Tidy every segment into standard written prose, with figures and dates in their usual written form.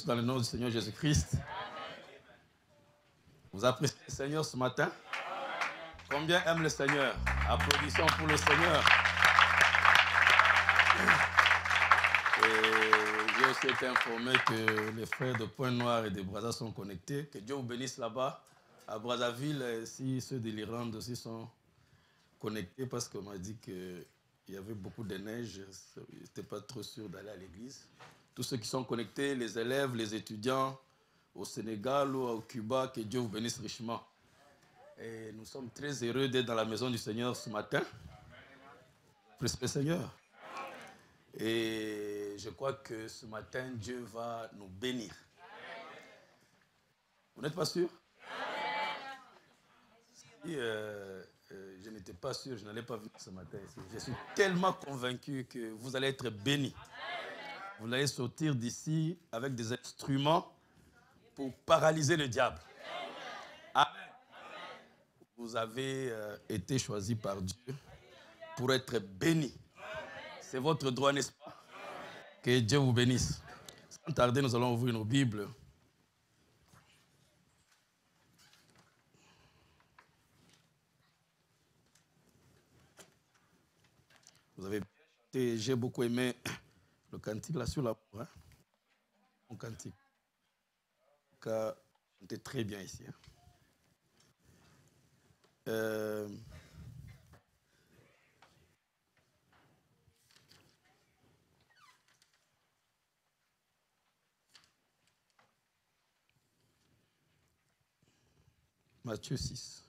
tous dans le nom du Seigneur Jésus-Christ. Vous appréciez le Seigneur ce matin? Combien aiment le Seigneur? Applaudissons pour le Seigneur. Et j'ai aussi été informé que les frères de Pointe-Noire et de Brazza sont connectés. Que Dieu vous bénisse là-bas. À Brazzaville, si ceux de l'Irlande aussi sont connectés, parce qu'on m'a dit qu'il y avait beaucoup de neige. Je n'étais pas trop sûr d'aller à l'église. Tous ceux qui sont connectés, les élèves, les étudiants au Sénégal ou au Cuba, que Dieu vous bénisse richement. Et nous sommes très heureux d'être dans la maison du Seigneur ce matin. Précieux le Seigneur. Et je crois que ce matin, Dieu va nous bénir. Vous n'êtes pas sûr? Si je n'étais pas sûr, je n'allais pas venir ce matin ici. Je suis tellement convaincu que vous allez être bénis. Vous allez sortir d'ici avec des instruments pour paralyser le diable. Amen. Vous avez été choisi par Dieu pour être bénis. C'est votre droit, n'est-ce pas? Que Dieu vous bénisse. Sans tarder, nous allons ouvrir nos Bibles. Vous avez chanté, j'ai beaucoup aimé le cantique là sur la hein? Mon cantique. Car chanté très bien ici. Matthieu 6.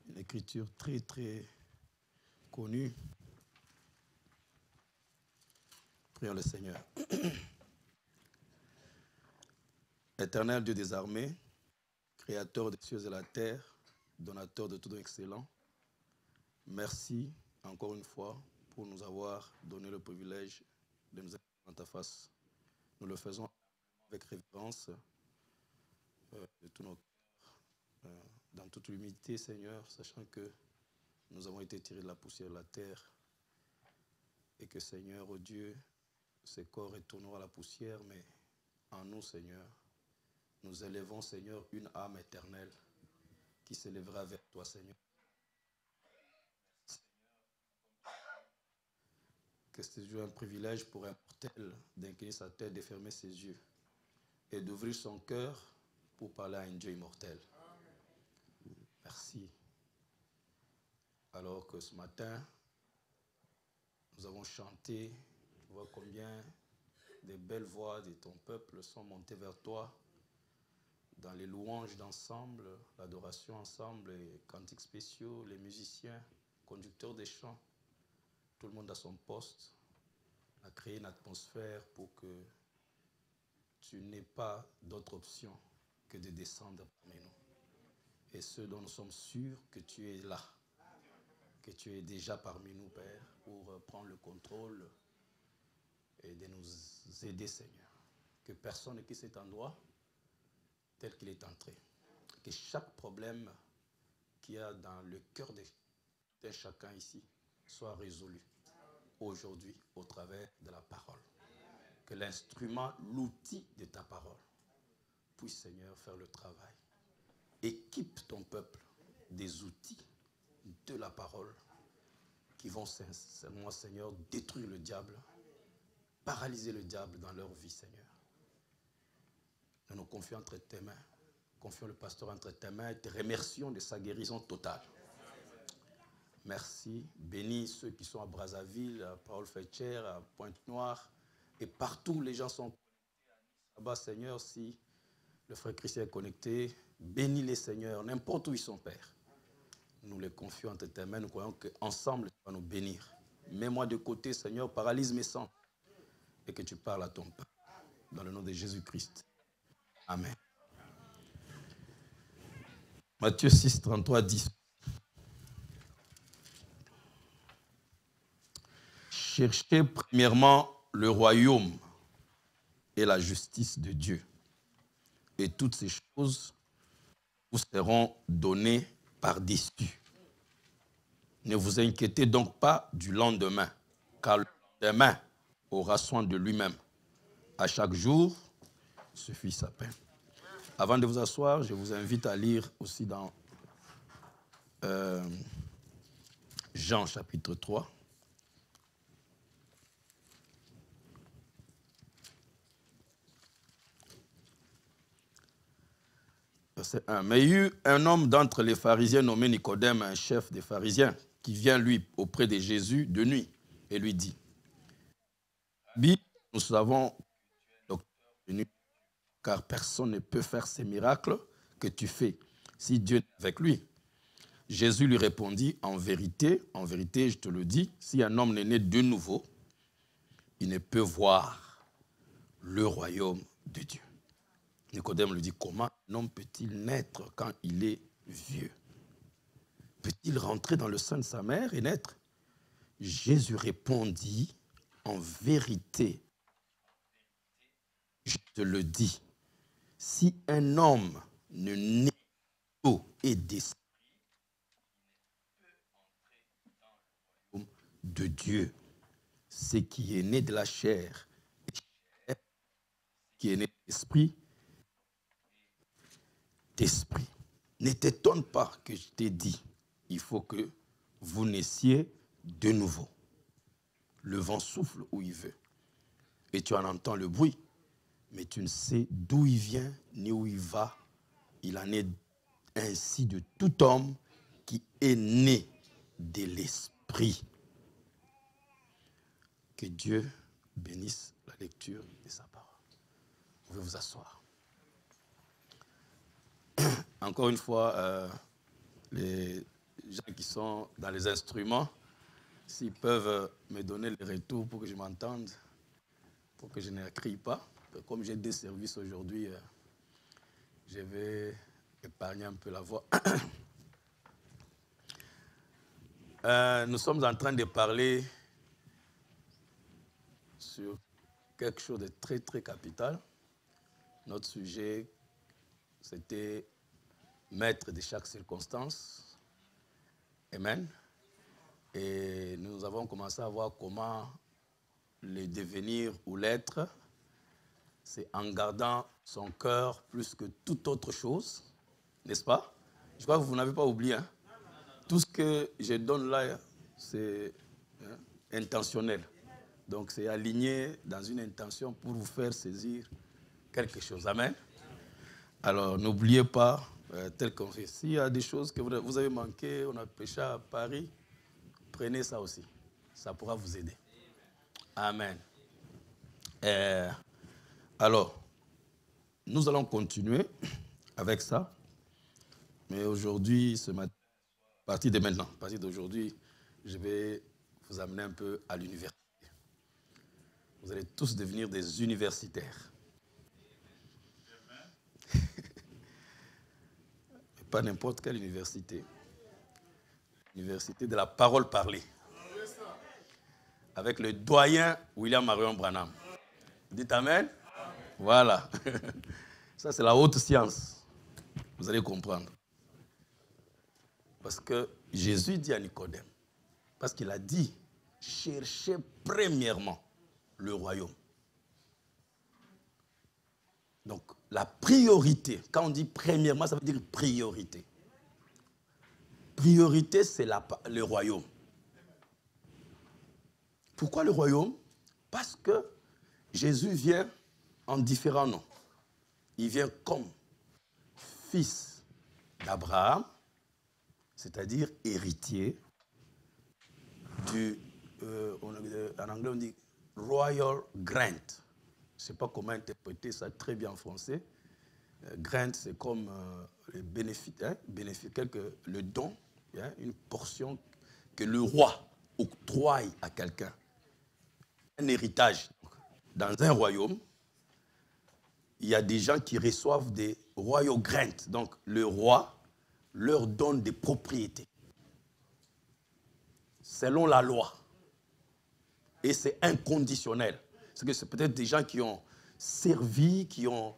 Une écriture très très connue. Prions le Seigneur. Éternel Dieu des armées, créateur des cieux et de la terre, donateur de tout excellent, merci encore une fois pour nous avoir donné le privilège de nous être dans ta face. Nous le faisons avec révérence de tout notre cœur, dans toute l'humilité, Seigneur, sachant que nous avons été tirés de la poussière de la terre et que, Seigneur, oh Dieu, ces corps retourneront à la poussière, mais en nous, Seigneur, nous élevons, Seigneur, une âme éternelle qui s'élèvera vers toi, Seigneur. Que c'est toujours un privilège pour un mortel d'incliner sa tête, de fermer ses yeux et d'ouvrir son cœur pour parler à un Dieu immortel. Merci. Alors que ce matin, nous avons chanté, tu vois combien des belles voix de ton peuple sont montées vers toi dans les louanges d'ensemble, l'adoration ensemble, les cantiques spéciaux, les musiciens, conducteurs des chants. Tout le monde à son poste a créé une atmosphère pour que tu n'aies pas d'autre option que de descendre parmi nous. Et ce dont nous sommes sûrs que tu es là, que tu es déjà parmi nous, Père, pour prendre le contrôle et de nous aider, Seigneur. Que personne ne quitte cet endroit tel qu'il est entré. Que chaque problème qu'il y a dans le cœur de chacun ici soit résolu aujourd'hui au travers de la parole. Que l'instrument, l'outil de ta parole puisse, Seigneur, faire le travail. Équipe ton peuple des outils de la parole qui vont sincèrement, Seigneur, détruire le diable, paralyser le diable dans leur vie, Seigneur. Nous nous confions entre tes mains, confions le pasteur entre tes mains et te remercions de sa guérison totale. Merci. Bénis ceux qui sont à Brazzaville, à Paul-Fetcher, à Pointe-Noire et partout les gens sont connectés. Là-bas, Seigneur, si le frère Christian est connecté, bénis les Seigneurs, n'importe où ils sont, Père. Nous les confions entre tes mains, nous croyons qu'ensemble tu vas nous bénir. Mets-moi de côté, Seigneur, paralyse mes sens et que tu parles à ton peuple. Dans le nom de Jésus-Christ. Amen. Matthieu 6, 33, 10. Cherchez premièrement le royaume et la justice de Dieu. Et toutes ces choses vous seront données par-dessus. Ne vous inquiétez donc pas du lendemain, car le lendemain aura soin de lui-même. À chaque jour suffit sa peine. Avant de vous asseoir, je vous invite à lire aussi dans Jean chapitre 3. Verset 1. Mais il y eut un homme d'entre les pharisiens nommé Nicodème, un chef des pharisiens, qui vient lui auprès de Jésus de nuit et lui dit, Rabbi, nous savons que tu es docteur venu, car personne ne peut faire ces miracles que tu fais si Dieu est avec lui. Jésus lui répondit, en vérité, je te le dis, si un homme n'est né de nouveau, il ne peut voir le royaume de Dieu. Nicodème lui dit, comment un homme peut-il naître quand il est vieux? Peut-il rentrer dans le sein de sa mère et naître? Jésus répondit, en vérité, je te le dis, si un homme ne naît d'eau et d'esprit, de Dieu, ce qui est né de la chair, qui est né de l'esprit, d'esprit. Ne t'étonne pas que je t'ai dit, il faut que vous naissiez de nouveau. Le vent souffle où il veut, et tu en entends le bruit, mais tu ne sais d'où il vient ni où il va. Il en est ainsi de tout homme qui est né de l'esprit. Que Dieu bénisse la lecture de sa parole. Vous pouvez vous asseoir. Encore une fois, les gens qui sont dans les instruments, s'ils peuvent me donner le retour pour que je m'entende, pour que je ne crie pas. Comme j'ai des services aujourd'hui, je vais épargner un peu la voix. Nous sommes en train de parler sur quelque chose de très, très capital. Notre sujet, c'était maître de chaque circonstance. Amen. Et nous avons commencé à voir comment le devenir ou l'être, c'est en gardant son cœur plus que toute autre chose, n'est-ce pas? Je crois que vous n'avez pas oublié. Hein? Tout ce que je donne là, c'est intentionnel. Donc, c'est aligné dans une intention pour vous faire saisir quelque chose. Amen. Alors, n'oubliez pas, tel qu'on fait. S'il y a des choses que vous avez manquées, on a péché à Paris, prenez ça aussi. Ça pourra vous aider. Amen. Alors, nous allons continuer avec ça. Mais aujourd'hui, ce matin, à partir de maintenant, à partir d'aujourd'hui, je vais vous amener un peu à l'université. Vous allez tous devenir des universitaires. Pas n'importe quelle université. L'université de la parole parlée. Avec le doyen William Marion Branham. Dites Amen. Voilà. Ça, c'est la haute science. Vous allez comprendre. Parce que Jésus dit à Nicodème, parce qu'il a dit, cherchez premièrement le royaume. Donc, la priorité, quand on dit premièrement, ça veut dire priorité. Priorité, c'est le royaume. Pourquoi le royaume? Parce que Jésus vient en différents noms. Il vient comme fils d'Abraham, c'est-à-dire héritier du, en anglais on dit royal grant. Je ne sais pas comment interpréter ça très bien en français. Grant, c'est comme le bénéfice, le don, une portion que le roi octroie à quelqu'un. Un héritage. Dans un royaume, il y a des gens qui reçoivent des royal grants. Donc, le roi leur donne des propriétés selon la loi. Et c'est inconditionnel. C'est peut-être des gens qui ont servi, qui ont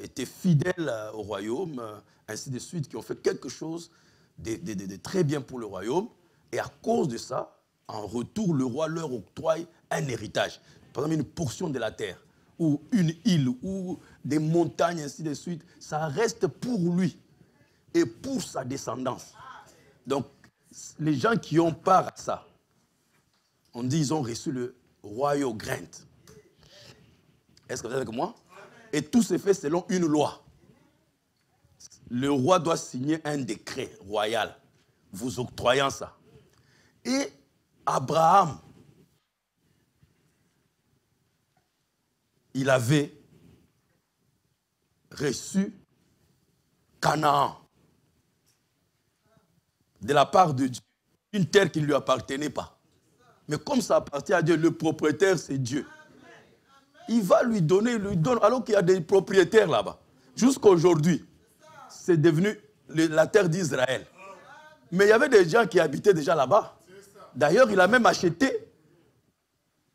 été fidèles au royaume, ainsi de suite, qui ont fait quelque chose de très bien pour le royaume. Et à cause de ça, en retour, le roi leur octroie un héritage. Par exemple, une portion de la terre, ou une île, ou des montagnes, ainsi de suite. Ça reste pour lui et pour sa descendance. Donc, les gens qui ont part à ça, on dit qu'ils ont reçu le royal grant. Est-ce que vous êtes avec moi? Et tout se fait selon une loi. Le roi doit signer un décret royal, vous octroyant ça. Et Abraham, il avait reçu Canaan de la part de Dieu, une terre qui ne lui appartenait pas. Mais comme ça appartient à Dieu, le propriétaire c'est Dieu. Il va lui donne, alors qu'il y a des propriétaires là-bas. Jusqu'à aujourd'hui, c'est devenu la terre d'Israël. Mais il y avait des gens qui habitaient déjà là-bas. D'ailleurs, il a même acheté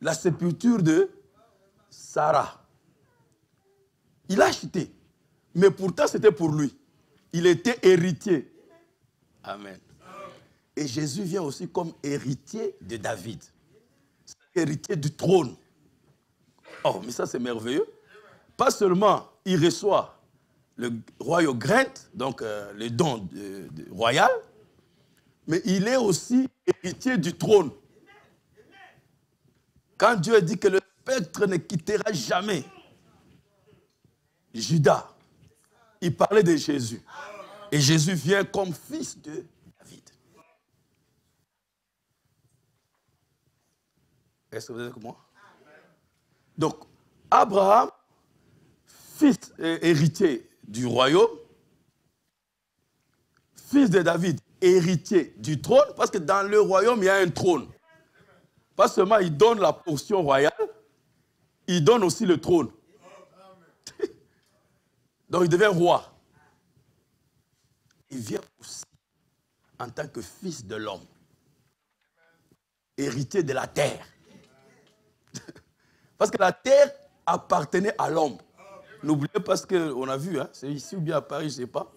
la sépulture de Sarah. Il a acheté. Mais pourtant, c'était pour lui. Il était héritier. Amen. Et Jésus vient aussi comme héritier de David. Héritier du trône. Oh, mais ça c'est merveilleux. Pas seulement il reçoit le royal grant, donc le don royal, mais il est aussi héritier du trône. Quand Dieu dit que le spectre ne quittera jamais Judas, il parlait de Jésus. Et Jésus vient comme fils de David. Est-ce que vous êtes avec moi? Donc, Abraham, fils et héritier du royaume, fils de David, héritier du trône, parce que dans le royaume, il y a un trône. Pas seulement il donne la portion royale, il donne aussi le trône. Donc, il devient roi. Il vient aussi en tant que fils de l'homme, héritier de la terre. Parce que la terre appartenait à l'homme. N'oubliez pas ce qu'on a vu, hein, c'est ici ou bien à Paris, je ne sais pas.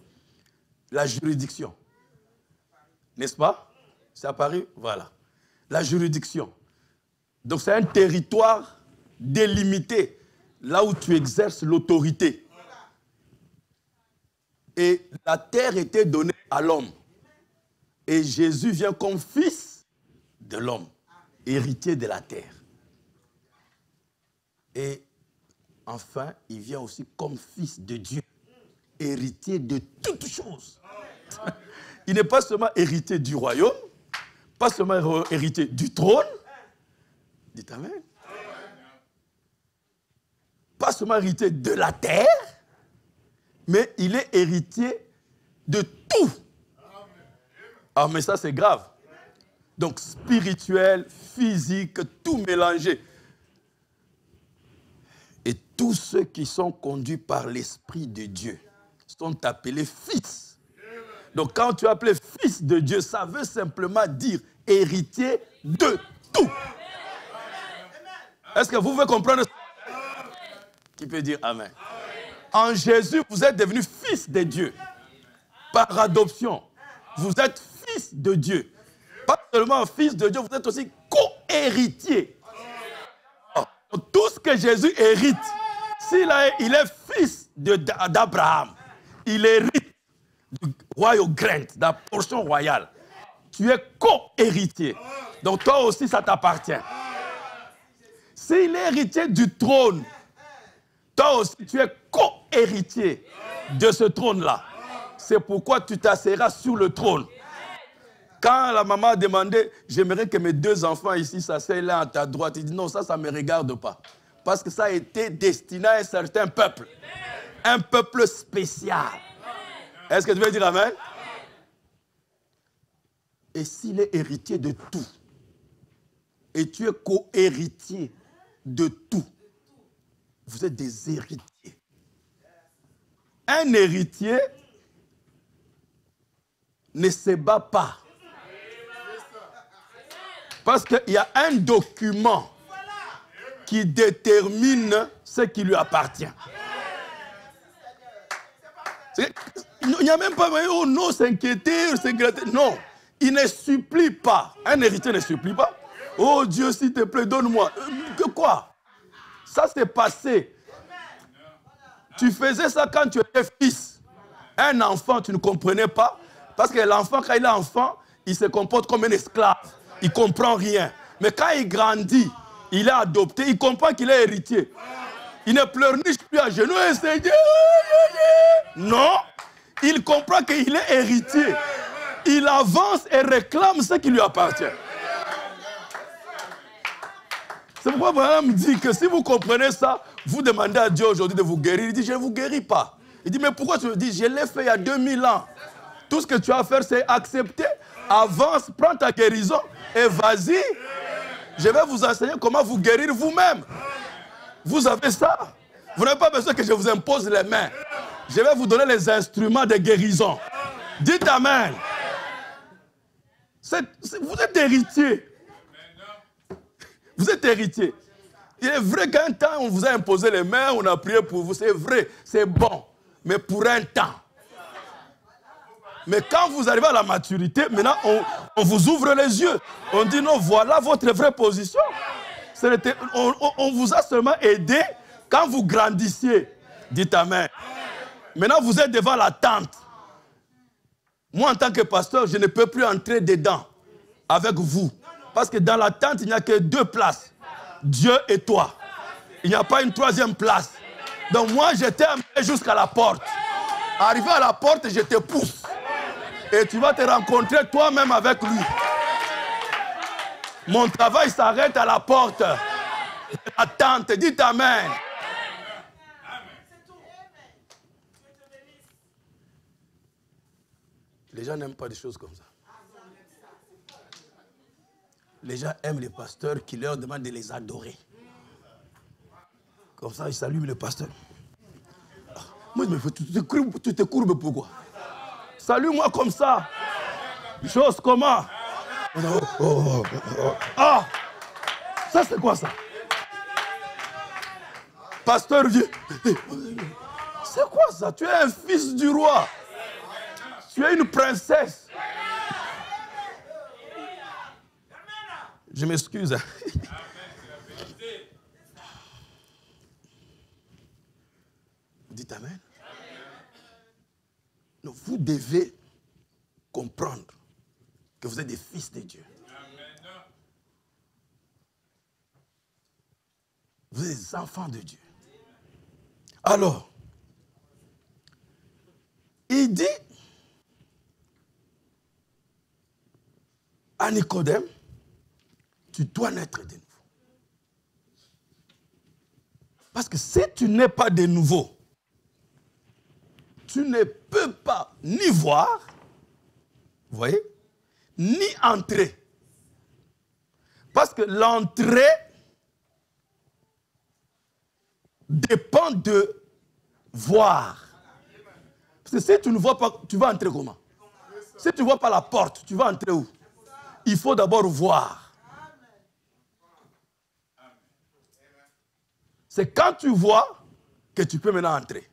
La juridiction. N'est-ce pas? C'est à Paris? Voilà. La juridiction. Donc c'est un territoire délimité, là où tu exerces l'autorité. Et la terre était donnée à l'homme. Et Jésus vient comme fils de l'homme, héritier de la terre. Et enfin, il vient aussi comme fils de Dieu, héritier de toutes choses. Il n'est pas seulement héritier du royaume, pas seulement héritier du trône, dites Amen. Pas seulement héritier de la terre, mais il est héritier de tout. Ah, mais ça c'est grave. Donc spirituel, physique, tout mélangé. Et tous ceux qui sont conduits par l'Esprit de Dieu sont appelés fils. Donc quand tu es appelé fils de Dieu, ça veut simplement dire héritier de tout. Est-ce que vous pouvez comprendre ça? Qui peut dire Amen? En Jésus, vous êtes devenus fils de Dieu. Par adoption. Vous êtes fils de Dieu. Pas seulement fils de Dieu, vous êtes aussi co-héritier. Tout ce que Jésus hérite, il est fils d'Abraham, il hérite du royal grant, de la portion royale. Tu es co-héritier. Donc toi aussi, ça t'appartient. S'il est héritier du trône, toi aussi, tu es co-héritier de ce trône-là. C'est pourquoi tu t'asseras sur le trône. Quand la maman a demandé, j'aimerais que mes deux enfants ici s'asseyent là à ta droite, il dit non, ça ne me regarde pas. Parce que ça a été destiné à un certain peuple. Un peuple spécial. Est-ce que tu veux dire Amen? Et s'il est héritier de tout, et tu es co-héritier de tout, vous êtes des héritiers. Un héritier ne se bat pas. Parce qu'il y a un document qui détermine ce qui lui appartient. Il n'y a même pas, oh non, s'inquiéter, non. Il ne supplie pas. Un héritier ne supplie pas. Oh Dieu, s'il te plaît, donne-moi. Que quoi? Ça s'est passé. Tu faisais ça quand tu étais fils. Un enfant, tu ne comprenais pas. Parce que l'enfant, quand il est enfant, il se comporte comme un esclave. Il ne comprend rien. Mais quand il grandit, il est adopté, il comprend qu'il est héritier. Il ne pleurniche plus à genoux et se dit... Non, il comprend qu'il est héritier. Il avance et réclame ce qui lui appartient. C'est pourquoi Abraham dit que si vous comprenez ça, vous demandez à Dieu aujourd'hui de vous guérir. Il dit, je ne vous guéris pas. Il dit, mais pourquoi tu me dis, je l'ai fait il y a 2000 ans. Tout ce que tu as à faire, c'est accepter, avance, prends ta guérison et vas-y. Je vais vous enseigner comment vous guérir vous-même. Vous avez ça. Vous n'avez pas besoin que je vous impose les mains. Je vais vous donner les instruments de guérison. Dites Amen. Vous êtes héritier. Vous êtes héritier. Il est vrai qu'un temps, on vous a imposé les mains, on a prié pour vous. C'est vrai, c'est bon. Mais pour un temps. Mais quand vous arrivez à la maturité, maintenant, on vous ouvre les yeux. On dit non, voilà votre vraie position. On vous a seulement aidé quand vous grandissiez. Dites Amen. Maintenant, vous êtes devant la tente. Moi, en tant que pasteur, je ne peux plus entrer dedans avec vous. Parce que dans la tente, il n'y a que 2 places. Dieu et toi. Il n'y a pas une 3e place. Donc moi, j'étais amené jusqu'à la porte. Arrivé à la porte, je te pousse. Et tu vas te rencontrer toi-même avec lui. Mon travail s'arrête à la porte. La tente, dites Amen. Les gens n'aiment pas des choses comme ça. Les gens aiment les pasteurs qui leur demandent de les adorer. Comme ça, ils saluent le pasteur. Moi, je me fais, tu te courbes pourquoi? Salue-moi comme ça. Chose comment? Ah! Ça, c'est quoi ça? Pasteur vient. C'est quoi ça? Tu es un fils du roi. Tu es une princesse. Je m'excuse. Dites Amen. Non, vous devez comprendre que vous êtes des fils de Dieu. Vous êtes des enfants de Dieu. Alors, il dit à Nicodème, tu dois naître de nouveau. Parce que si tu n'es pas de nouveau, tu ne peux pas ni voir, vous voyez, ni entrer. Parce que l'entrée dépend de voir. Parce que si tu ne vois pas, tu vas entrer comment? Si tu ne vois pas la porte, tu vas entrer où? Il faut d'abord voir. C'est quand tu vois que tu peux maintenant entrer.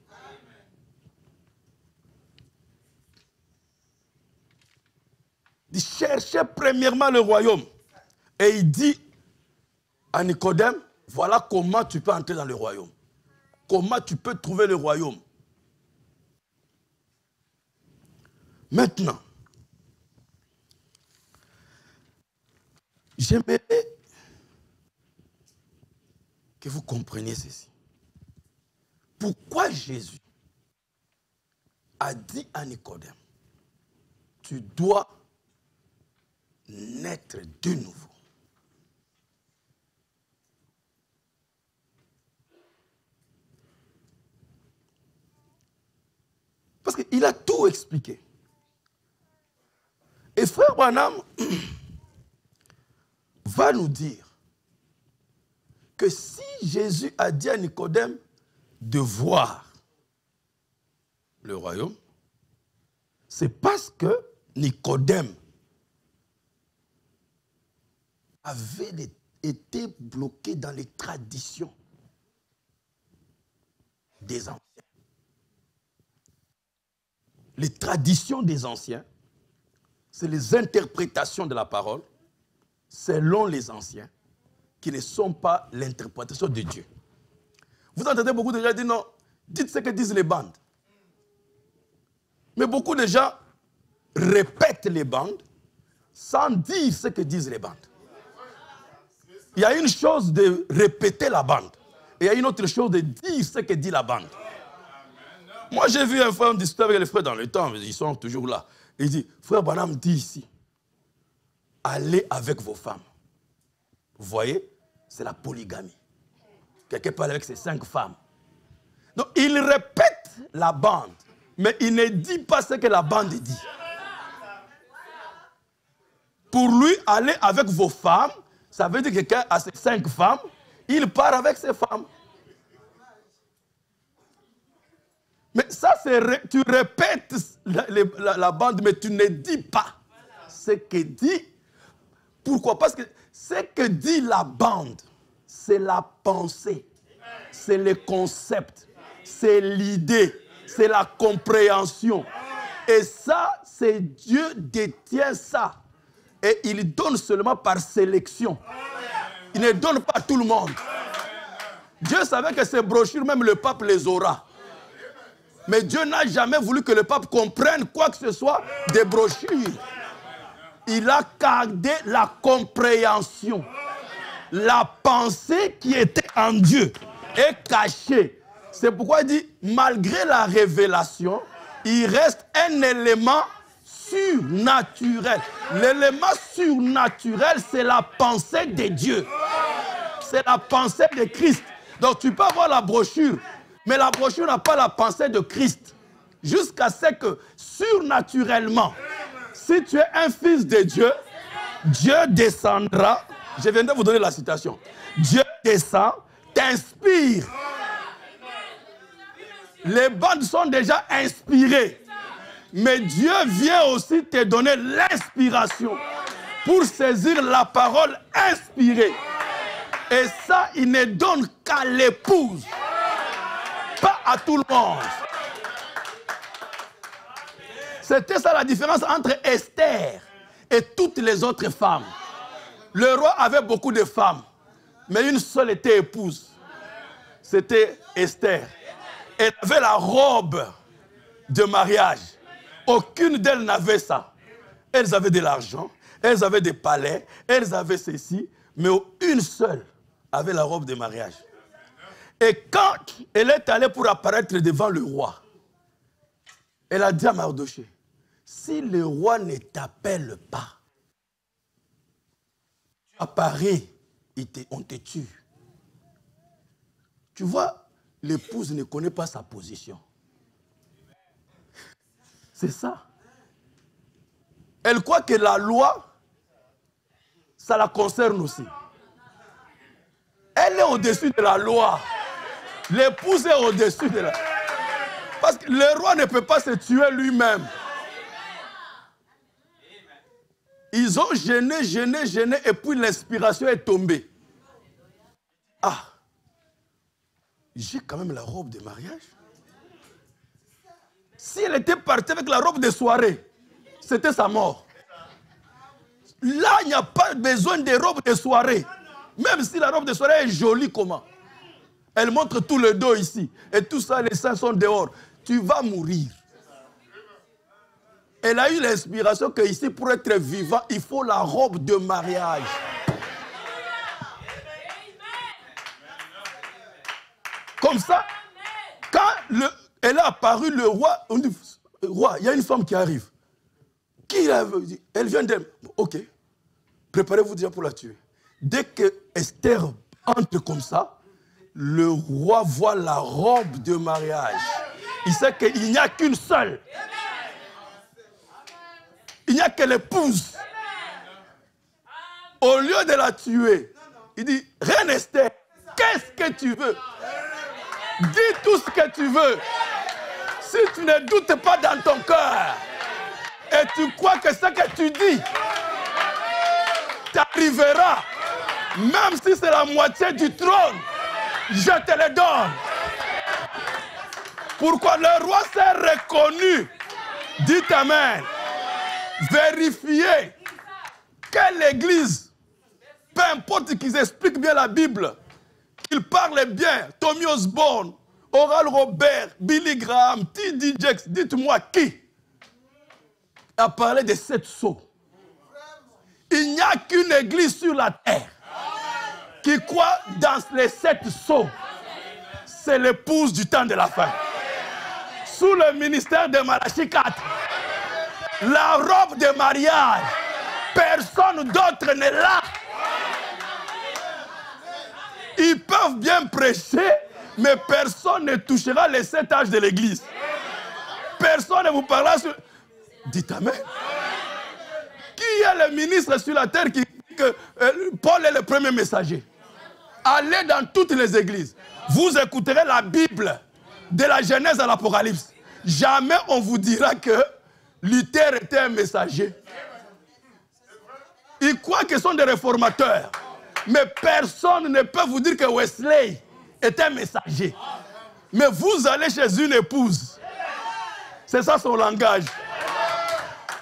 Il cherchait premièrement le royaume. Et il dit à Nicodème, voilà comment tu peux entrer dans le royaume. Comment tu peux trouver le royaume. Maintenant, j'aimerais que vous compreniez ceci. Pourquoi Jésus a dit à Nicodème, tu dois naître de nouveau. Parce qu'il a tout expliqué. Et frère Branham va nous dire que si Jésus a dit à Nicodème de voir le royaume, c'est parce que Nicodème avait été bloqué dans les traditions des anciens. Les traditions des anciens, c'est les interprétations de la parole selon les anciens qui ne sont pas l'interprétation de Dieu. Vous entendez beaucoup de gens dire non, Dites ce que disent les bandes. Mais beaucoup de gens répètent les bandes sans dire ce que disent les bandes. Il y a une chose de répéter la bande. Et il y a une autre chose de dire ce que dit la bande. Moi, j'ai vu un frère discuter avec les frères dans le temps, ils sont toujours là. Il dit, frère Branham dit ici, allez avec vos femmes. Vous voyez, c'est la polygamie. Quelqu'un parle avec ses 5 femmes. Donc, il répète la bande, mais il ne dit pas ce que la bande dit. Pour lui, aller avec vos femmes, ça veut dire que quelqu'un a ses 5 femmes, il part avec ses femmes. Mais ça, tu répètes la bande, mais tu ne dis pas ce que dit. Pourquoi? Parce que ce que dit la bande, c'est la pensée, c'est le concept, c'est l'idée, c'est la compréhension. Et ça, c'est Dieu détient ça. Et il donne seulement par sélection. Il ne donne pas à tout le monde. Dieu savait que ces brochures, même le pape les aura. Mais Dieu n'a jamais voulu que le pape comprenne quoi que ce soit des brochures. Il a gardé la compréhension. La pensée qui était en Dieu est cachée. C'est pourquoi il dit, malgré la révélation, il reste un élément surnaturel. L'élément surnaturel, c'est la pensée de Dieu. C'est la pensée de Christ. Donc tu peux avoir la brochure, mais la brochure n'a pas la pensée de Christ. Jusqu'à ce que, surnaturellement, si tu es un fils de Dieu, Dieu descendra. Je viens de vous donner la citation. Dieu descend, t'inspire. Les bandes sont déjà inspirées. Mais Dieu vient aussi te donner l'inspiration pour saisir la parole inspirée. Et ça, il ne donne qu'à l'épouse, pas à tout le monde. C'était ça la différence entre Esther et toutes les autres femmes. Le roi avait beaucoup de femmes, mais une seule était épouse. C'était Esther. Elle avait la robe de mariage. Aucune d'elles n'avait ça. Elles avaient de l'argent, elles avaient des palais, elles avaient ceci, mais une seule avait la robe de mariage. Et quand elle est allée pour apparaître devant le roi, elle a dit à Mardoché, si le roi ne t'appelle pas, apparaît, on te tue. Tu vois, l'épouse ne connaît pas sa position. C'est ça. Elle croit que la loi, ça la concerne aussi. Elle est au-dessus de la loi. L'épouse est au-dessus de la loi. Parce que le roi ne peut pas se tuer lui-même. Ils ont gêné, et puis l'inspiration est tombée. Ah, j'ai quand même la robe de mariage. Si elle était partie avec la robe de soirée, c'était sa mort. Là, il n'y a pas besoin de robe de soirée. Même si la robe de soirée est jolie comment. Elle montre tout le dos ici. Et tout ça, les seins sont dehors. Tu vas mourir. Elle a eu l'inspiration qu'ici, pour être vivant, il faut la robe de mariage. Comme ça, quand elle est apparue, le roi, on dit, roi, il y a une femme qui arrive. Qui dit, elle vient d'elle. Ok, préparez-vous déjà pour la tuer. Dès que Esther entre comme ça, le roi voit la robe de mariage. Il sait qu'il n'y a qu'une seule. Il n'y a que l'épouse. Au lieu de la tuer, il dit, reine Esther, qu'est-ce que tu veux? Dis tout ce que tu veux. Si tu ne doutes pas dans ton cœur et tu crois que ce que tu dis t'arrivera, même si c'est la moitié du trône, je te le donne. Pourquoi le roi s'est reconnu? Dites Amen. Vérifiez que l'Église, peu importe qu'ils expliquent bien la Bible, qu'ils parlent bien, Tommy Osborne, Oral Robert, Billy Graham, T.D. Jakes, dites-moi qui a parlé de 7 sceaux. Il n'y a qu'une église sur la terre qui croit dans les 7 sceaux. C'est l'épouse du temps de la fin. Sous le ministère de Malachie 4, la robe de mariage, personne d'autre n'est là. Ils peuvent bien prêcher, mais personne ne touchera les 7 âges de l'église. Personne ne vous parlera sur... Dites Amen. Qui est le ministre sur la terre qui dit que Paul est le premier messager? Allez dans toutes les églises. Vous écouterez la Bible de la Genèse à l'Apocalypse. Jamais on vous dira que Luther était un messager. Ils croient qu'ils sont des réformateurs. Mais personne ne peut vous dire que Wesley est un messager. Mais vous allez chez une épouse. C'est ça son langage.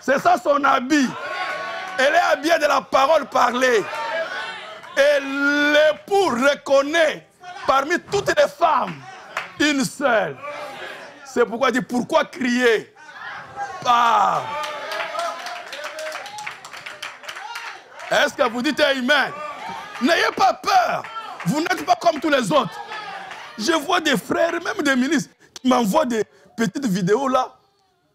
C'est ça son habit. Elle est habillée de la parole parlée. Et l'époux reconnaît parmi toutes les femmes une seule. C'est pourquoi il dit, pourquoi crier? Est-ce que vous dites Amen? N'ayez pas peur. Vous n'êtes pas comme tous les autres. Je vois des frères, même des ministres, qui m'envoient des petites vidéos là,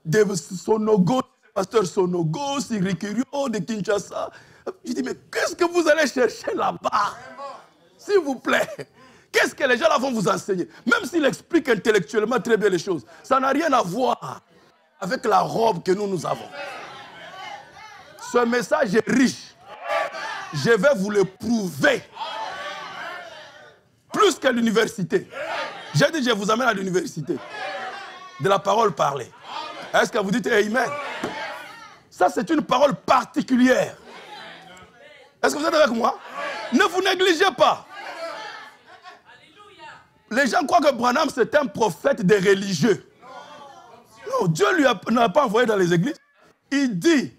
de Sonogo, pasteur Sonogo, Sirikirio, de Kinshasa. Je dis, mais qu'est-ce que vous allez chercher là-bas? S'il vous plaît. Qu'est-ce que les gens là vont vous enseigner? Même s'ils expliquent intellectuellement très bien les choses, ça n'a rien à voir avec la robe que nous avons. Ce message est riche. Je vais vous le prouver. Plus que l'université. J'ai dit, je vous amène à l'université. De la parole parlée. Est-ce que vous dites Amen? Ça, c'est une parole particulière. Est-ce que vous êtes avec moi? Ne vous négligez pas. Les gens croient que Branham, c'est un prophète des religieux. Non, Dieu ne l'a pas envoyé dans les églises. Il dit,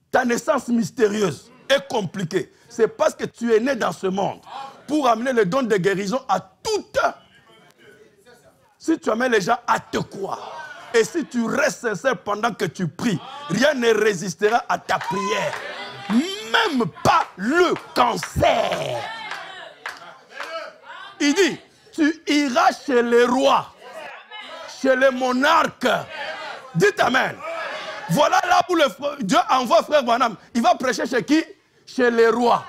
ta naissance mystérieuse est compliquée. C'est parce que tu es né dans ce monde pour amener le don de guérison à toutes. Si tu amènes les gens à te croire, et si tu restes sincère pendant que tu pries, rien ne résistera à ta prière. Même pas le cancer. Il dit, tu iras chez les rois, chez les monarques. Dites Amen. Voilà là où Dieu envoie frère Branham. Il va prêcher chez qui? Chez les rois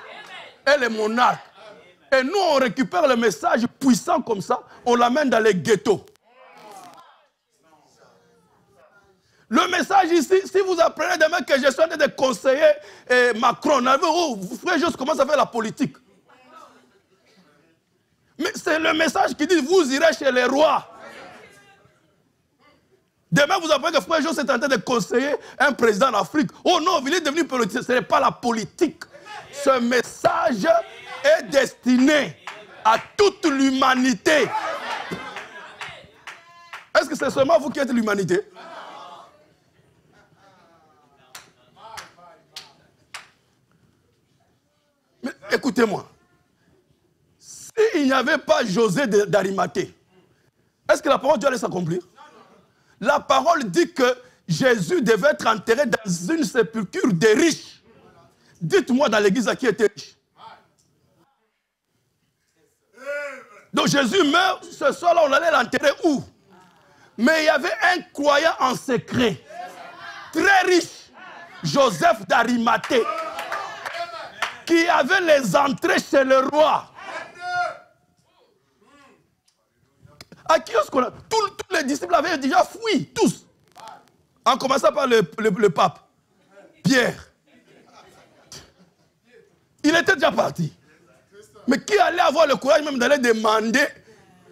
et les monarques. Et nous, on récupère le message puissant comme ça, on l'amène dans les ghettos. Le message ici, si vous apprenez demain que je suis en train de conseiller Macron, vous ferez juste comment ça fait la politique. Mais c'est le message qui dit, vous irez chez les rois. Demain, vous apprenez que Frère Jos est en train de conseiller un président d'Afrique. Oh non, il est devenu politique. Ce n'est pas la politique. Ce message est destiné à toute l'humanité. Est-ce que c'est seulement vous qui êtes l'humanité? Mais écoutez-moi. S'il n'y avait pas José d'Arimathée, est-ce que la parole de Dieu allait s'accomplir? La parole dit que Jésus devait être enterré dans une sépulture des riches. Dites-moi dans l'église à qui était riche. Donc Jésus meurt, ce soir-là, on allait l'enterrer où? Mais il y avait un croyant en secret, très riche, Joseph d'Arimathée, qui avait les entrées chez le roi. À qui est-ce qu'on a? Tous les disciples avaient déjà fui, tous. En commençant par le pape, Pierre. Il était déjà parti. Mais qui allait avoir le courage même d'aller demander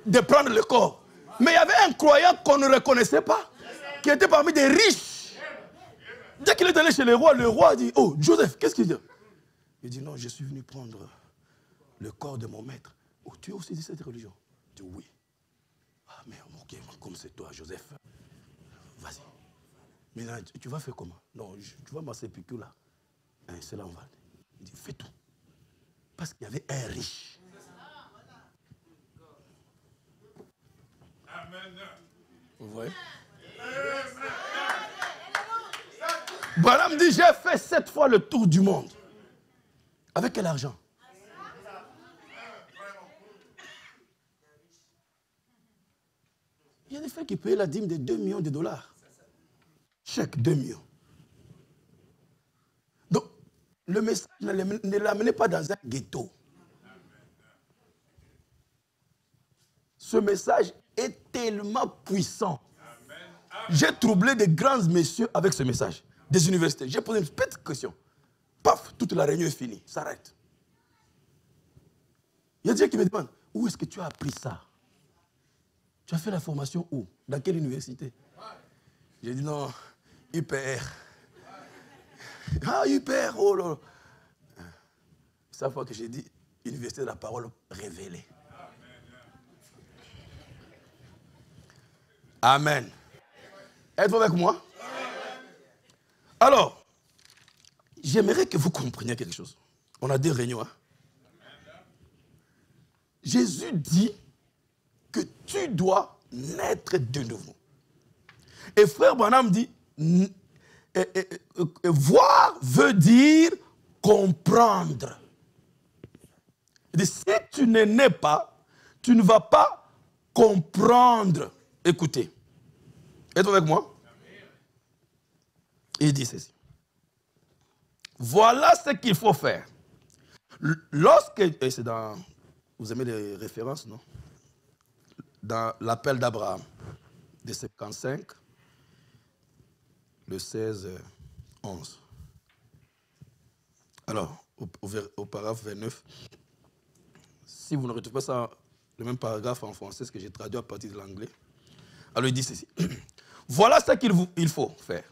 de prendre le corps? Mais il y avait un croyant qu'on ne reconnaissait pas, qui était parmi des riches. Dès qu'il est allé chez le roi dit, oh, Joseph, qu'est-ce qu'il dit? Il dit, non, je suis venu prendre le corps de mon maître. Oh, tu es aussi de cette religion? Il dit, oui. Ah, mais ok, comme c'est toi, Joseph. Vas-y. Maintenant, tu vas faire comment? Non, tu vois ma sépulture là. C'est là, on va. Il dit, fais tout. Parce qu'il y avait un riche. Vous voyez? Branham dit, j'ai fait 7 fois le tour du monde. Avec quel argent? Il y a des frères qui payaient la dîme de 2 millions de dollars. Chèque 2 millions. Donc, le message ne l'amenez pas dans un ghetto. Ce message est tellement puissant. J'ai troublé des grands messieurs avec ce message. Des universités. J'ai posé une petite question. Paf, toute la réunion est finie. S'arrête. Il y a des gens qui me demandent, où est-ce que tu as appris ça? Tu as fait la formation où? Dans quelle université? J'ai dit non, UPR. Ah, UPR, oh là là. C'est la fois que j'ai dit, Université de la parole révélée. Amen. Êtes-vous avec moi? Alors, j'aimerais que vous compreniez quelque chose. On a 2 réunions. Hein? Jésus dit que tu dois naître de nouveau. Et frère Branham dit, voir veut dire comprendre. Il dit, si tu ne nais pas, tu ne vas pas comprendre. Écoutez. Êtes-vous avec moi? Il dit ceci. Voilà ce qu'il faut faire. Lorsque, et c'est dans, vous aimez les références, non? Dans l'appel d'Abraham, de 55, le 16, 11. Alors, au paragraphe 29, si vous ne retrouvez pas ça, le même paragraphe en français, ce que j'ai traduit à partir de l'anglais, alors il dit ceci. Voilà ce qu'il faut faire.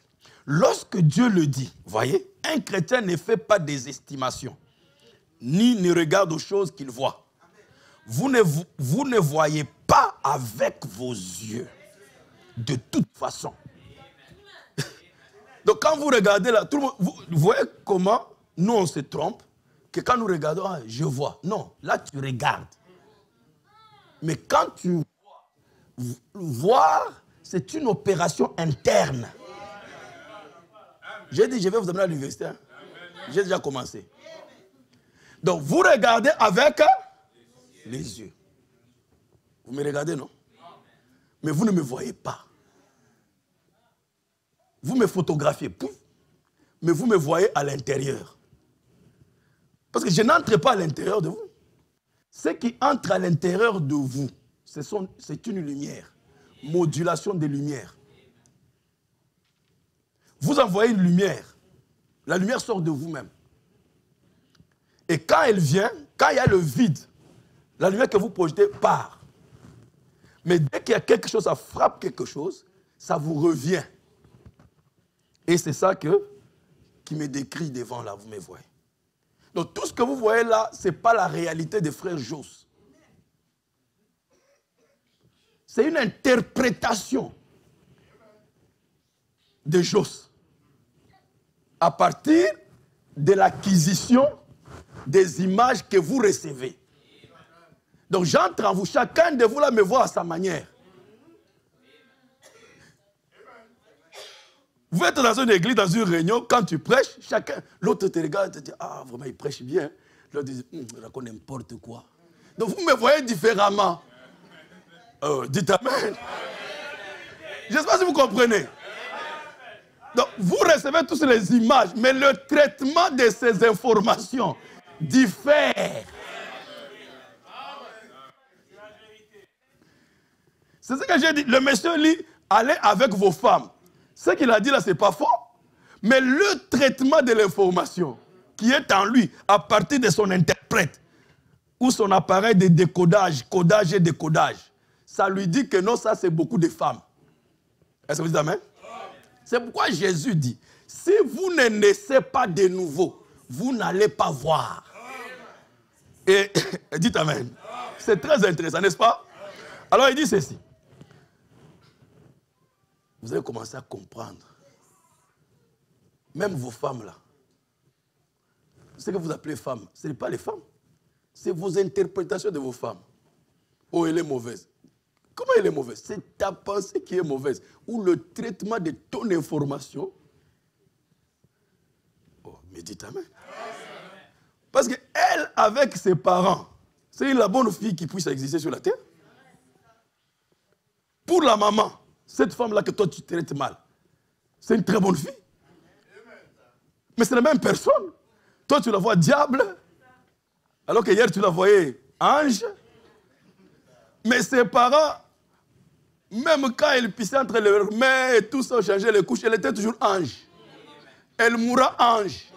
Lorsque Dieu le dit, voyez, un chrétien ne fait pas des estimations, ni ne regarde aux choses qu'il voit. Vous ne voyez pas avec vos yeux, de toute façon. Donc quand vous regardez là, tout le monde, vous voyez comment nous on se trompe, que quand nous regardons, ah, je vois. Non, là tu regardes. Mais quand tu vois, voir, c'est une opération interne. J'ai dit, je vais vous amener à l'université. Hein? J'ai déjà commencé. Donc, vous regardez avec les yeux. Vous me regardez, non? Mais vous ne me voyez pas. Vous me photographiez, pouf, mais vous me voyez à l'intérieur. Parce que je n'entre pas à l'intérieur de vous. Ce qui entre à l'intérieur de vous, c'est une lumière. Modulation des lumières. Vous envoyez une lumière. La lumière sort de vous-même. Et quand elle vient, quand il y a le vide, la lumière que vous projetez part. Mais dès qu'il y a quelque chose, ça frappe quelque chose, ça vous revient. Et c'est ça qui me décrit devant là, vous me voyez. Donc tout ce que vous voyez là, ce n'est pas la réalité des frères Jos. C'est une interprétation de Jos. À partir de l'acquisition des images que vous recevez. Donc j'entre en vous, chacun de vous là me voit à sa manière. Vous êtes dans une église, dans une réunion, quand tu prêches, chacun, l'autre te regarde et te dit, ah vraiment il prêche bien. L'autre dit, il raconte n'importe quoi. Donc vous me voyez différemment. Dites amen. Je ne sais pas si vous comprenez. Donc, vous recevez toutes les images, mais le traitement de ces informations diffère. C'est ce que j'ai dit. Le monsieur lit, allez avec vos femmes. Ce qu'il a dit là, ce n'est pas faux. Mais le traitement de l'information qui est en lui, à partir de son interprète, ou son appareil de décodage, codage et décodage, ça lui dit que non, ça c'est beaucoup de femmes. Est-ce que vous dites amen? C'est pourquoi Jésus dit, si vous ne naissez pas de nouveau, vous n'allez pas voir. Et dites amen. C'est très intéressant, n'est-ce pas? Alors il dit ceci. Vous allez commencer à comprendre. Même vos femmes là. Ce que vous appelez femmes, ce n'est pas les femmes. C'est vos interprétations de vos femmes. Oh, elle est mauvaise. Comment elle est mauvaise? C'est ta pensée qui est mauvaise. Ou le traitement de ton information. Oh, mais dites amen. Parce qu'elle, avec ses parents, c'est la bonne fille qui puisse exister sur la terre. Pour la maman, cette femme-là que toi tu traites mal, c'est une très bonne fille. Mais c'est la même personne. Toi tu la vois diable, alors que hier tu la voyais ange. Mais ses parents, même quand elle pissait entre leurs mains et tout ça, changeait les couches, elle était toujours ange. Elle mourra ange.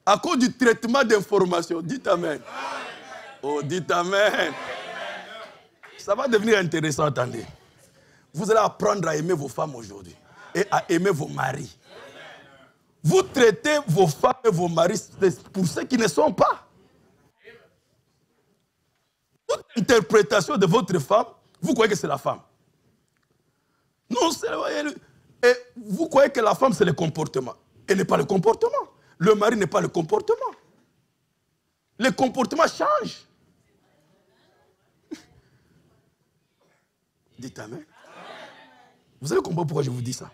À cause du traitement d'information. Dites amen. Oh, dites amen. Ça va devenir intéressant, attendez. Vous allez apprendre à aimer vos femmes aujourd'hui. Et à aimer vos maris. Vous traitez vos femmes et vos maris pour ceux qui ne sont pas. Toute interprétation de votre femme, vous croyez que c'est la femme. Non, c'est et vous croyez que la femme, c'est le comportement. Elle n'est pas le comportement. Le mari n'est pas le comportement. Le comportement change. Dites amen. Vous allez comprendre pourquoi je vous dis ça.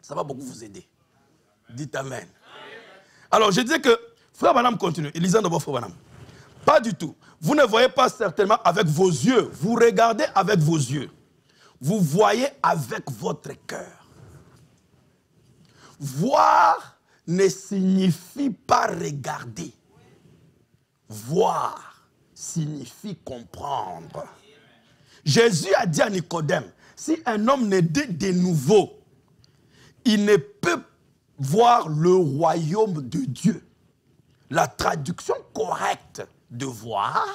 Ça va beaucoup vous aider. Dites amen. Alors, je disais que Frère Branham continue. Lisons d'abord Frère Branham. Pas du tout. Vous ne voyez pas certainement avec vos yeux. Vous regardez avec vos yeux. Vous voyez avec votre cœur. Voir ne signifie pas regarder. Voir signifie comprendre. Jésus a dit à Nicodème, si un homme n'est né de nouveau, il ne peut voir le royaume de Dieu. La traduction correcte de voir,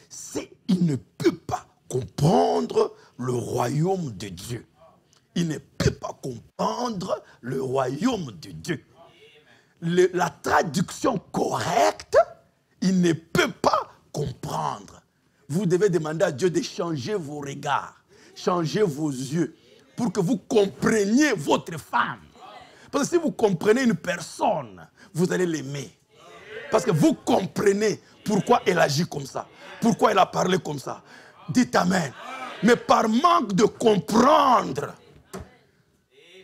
c'est il ne peut pas comprendre le royaume de Dieu. Il ne peut pas comprendre le royaume de Dieu. La traduction correcte, il ne peut pas comprendre. Vous devez demander à Dieu de changer vos regards, changer vos yeux, pour que vous compreniez votre femme. Parce que si vous comprenez une personne, vous allez l'aimer. Parce que vous comprenez pourquoi elle agit comme ça, pourquoi elle a parlé comme ça. Dites amen. Mais par manque de comprendre,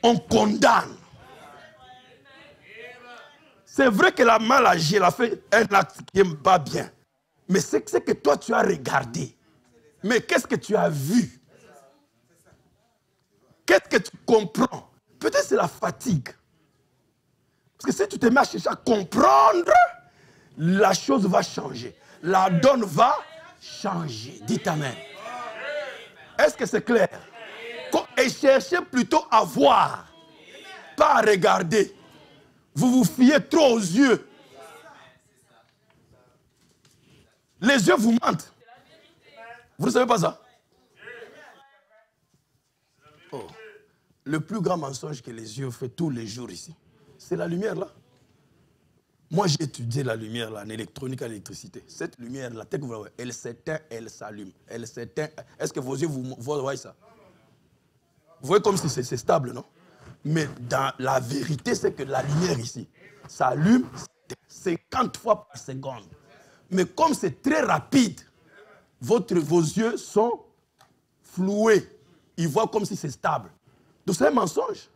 on condamne. C'est vrai qu'elle a mal agi, elle a fait un acte qui n'est pas bien. Mais c'est que toi tu as regardé. Mais qu'est-ce que tu as vu? Qu'est-ce que tu comprends? Peut-être c'est la fatigue. Parce que si tu te mets à chercher à comprendre, la chose va changer. La donne va changer. Dites amen. Est-ce que c'est clair? Et cherchez plutôt à voir, pas à regarder. Vous vous fiez trop aux yeux. Les yeux vous mentent. Vous ne savez pas ça? Oh. Le plus grand mensonge que les yeux font tous les jours ici, c'est la lumière là. Moi j'ai étudié la lumière là, en électronique, en électricité. Cette lumière là, elle s'éteint, elle s'allume. Elle s'éteint. Est-ce que vos yeux vous voyez ça? Vous voyez comme si c'est stable, non? Mais dans la vérité, c'est que la lumière ici s'allume 50 fois par seconde. Mais comme c'est très rapide, vos yeux sont floués. Ils voient comme si c'est stable. Donc c'est un mensonge.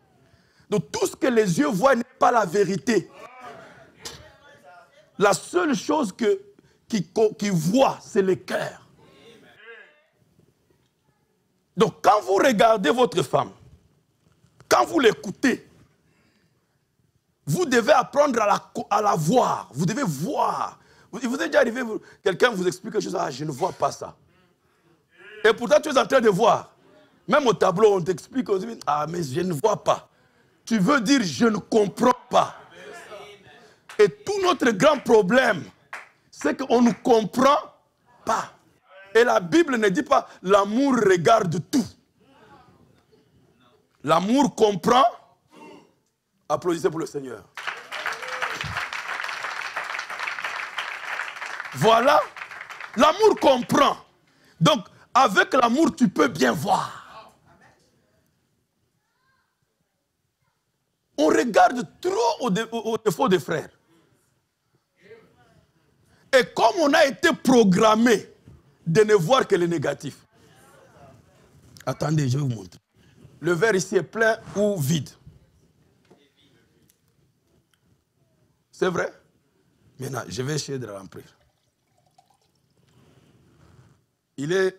Donc tout ce que les yeux voient n'est pas la vérité. La seule chose qu'ils voient, c'est le cœur. Donc quand vous regardez votre femme, quand vous l'écoutez, vous devez apprendre à la voir. Vous devez voir. Il vous est déjà arrivé, quelqu'un vous explique quelque chose, ah, je ne vois pas ça. Et pourtant, tu es en train de voir. Même au tableau, on t'explique, on dit, ah, mais je ne vois pas. Tu veux dire, je ne comprends pas. Et tout notre grand problème, c'est qu'on ne comprend pas. Et la Bible ne dit pas, l'amour regarde tout. L'amour comprend. Applaudissez pour le Seigneur. Voilà. L'amour comprend. Donc, avec l'amour, tu peux bien voir. On regarde trop aux défauts des frères. Et comme on a été programmé de ne voir que le négatif. Attendez, je vais vous montrer. Le verre ici est plein ou vide? C'est vrai? Maintenant, je vais essayer de le remplir. Il est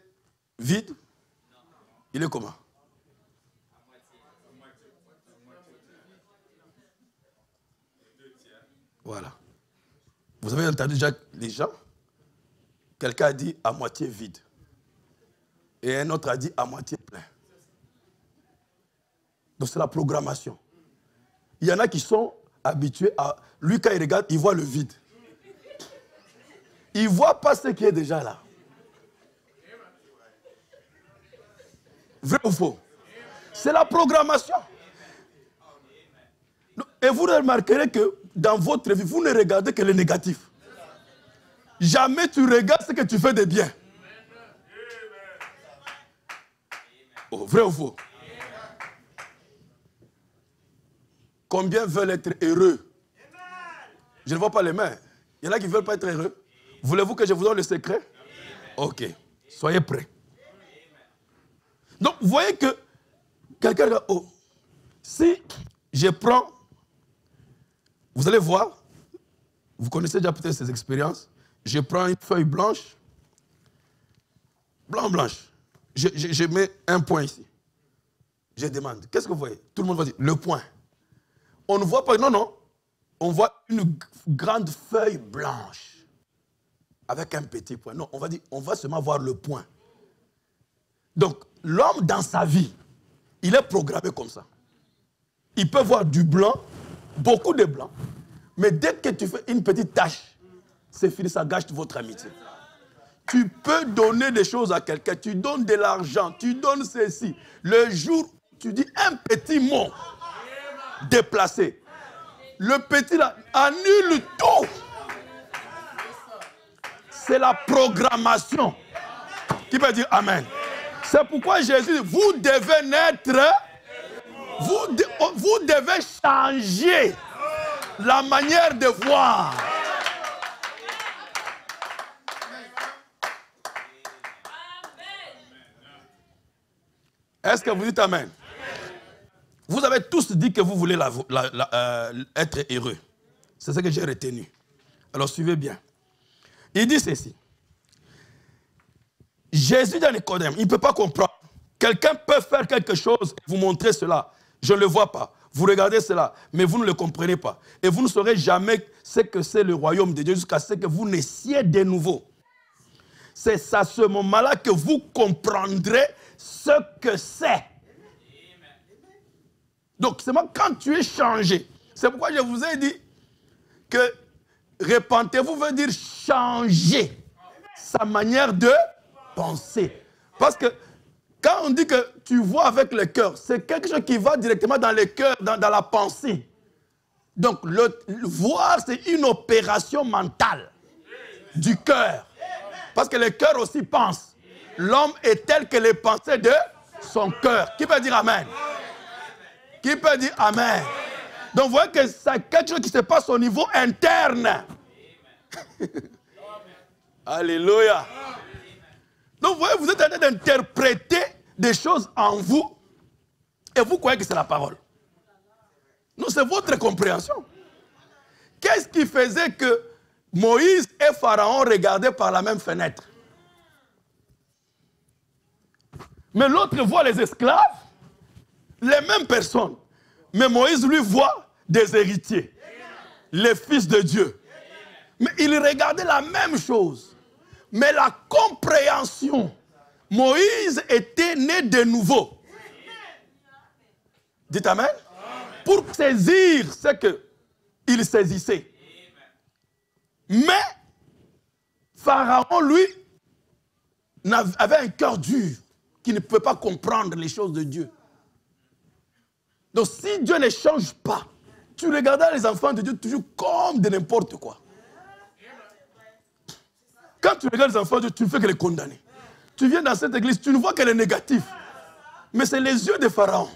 vide? Il est comment? Voilà. Vous avez entendu déjà les gens? Quelqu'un a dit à moitié vide. Et un autre a dit à moitié plein. Donc c'est la programmation. Il y en a qui sont habitués à... Lui, quand il regarde, il voit le vide. Il ne voit pas ce qui est déjà là. Vrai ou faux? C'est la programmation. Et vous remarquerez que dans votre vie, vous ne regardez que le négatif. Jamais tu regardes ce que tu fais de bien. Oh, vrai ou faux? Combien veulent être heureux? Je ne vois pas les mains. Il y en a qui ne veulent pas être heureux. Voulez-vous que je vous donne le secret? Ok. Soyez prêts. Donc, vous voyez que quelqu'un dit, oh, si je prends, vous allez voir, vous connaissez déjà peut-être ces expériences, je prends une feuille blanche, blanche, je mets un point ici. Je demande, qu'est-ce que vous voyez? Tout le monde va dire, le point. On ne voit pas, non, on voit une grande feuille blanche avec un petit point. Non, on va dire, on va seulement voir le point. Donc, l'homme dans sa vie, il est programmé comme ça. Il peut voir du blanc, beaucoup de blanc, mais dès que tu fais une petite tache, c'est fini, ça gâche votre amitié. Tu peux donner des choses à quelqu'un, tu donnes de l'argent, tu donnes ceci. Le jour où tu dis un petit mot déplacé, le petit là annule tout. C'est la programmation. Qui peut dire Amen? C'est pourquoi Jésus dit, vous devez naître, vous devez changer la manière de voir. Est-ce que vous dites Amen? Vous avez tous dit que vous voulez être heureux. C'est ce que j'ai retenu. Alors suivez bien. Il dit ceci. Jésus dans Nicodème, il ne peut pas comprendre. Quelqu'un peut faire quelque chose et vous montrer cela. Je ne le vois pas. Vous regardez cela, mais vous ne le comprenez pas. Et vous ne saurez jamais ce que c'est le royaume de Dieu jusqu'à ce que vous naissiez de nouveau. C'est à ce moment-là que vous comprendrez ce que c'est. Donc, c'est moi quand tu es changé. C'est pourquoi je vous ai dit que repentez-vous veut dire changer sa manière de penser. Parce que quand on dit que tu vois avec le cœur, c'est quelque chose qui va directement dans le cœur, dans la pensée. Donc, le voir, c'est une opération mentale du cœur. Parce que le cœur aussi pense. L'homme est tel que les pensées de son cœur. Qui peut dire Amen? Qui peut dire Amen? Donc, vous voyez que c'est quelque chose qui se passe au niveau interne. Alléluia. Donc, vous voyez, vous êtes en train d'interpréter des choses en vous et vous croyez que c'est la parole. Non, c'est votre compréhension. Qu'est-ce qui faisait que Moïse et Pharaon regardaient par la même fenêtre? Mais l'autre voit les esclaves, les mêmes personnes. Mais Moïse, lui, voit des héritiers, les fils de Dieu. Mais il regardait la même chose. Mais la compréhension, Moïse était né de nouveau. Dites Amen. Pour saisir ce qu'il saisissait. Mais Pharaon, lui, avait un cœur dur qui ne pouvait pas comprendre les choses de Dieu. Donc si Dieu ne change pas, tu regardes les enfants de Dieu toujours comme de n'importe quoi. Quand tu regardes les enfants de Dieu, tu ne fais que les condamner. Tu viens dans cette église, tu ne vois que les négatifs. Mais c'est les yeux de Pharaon.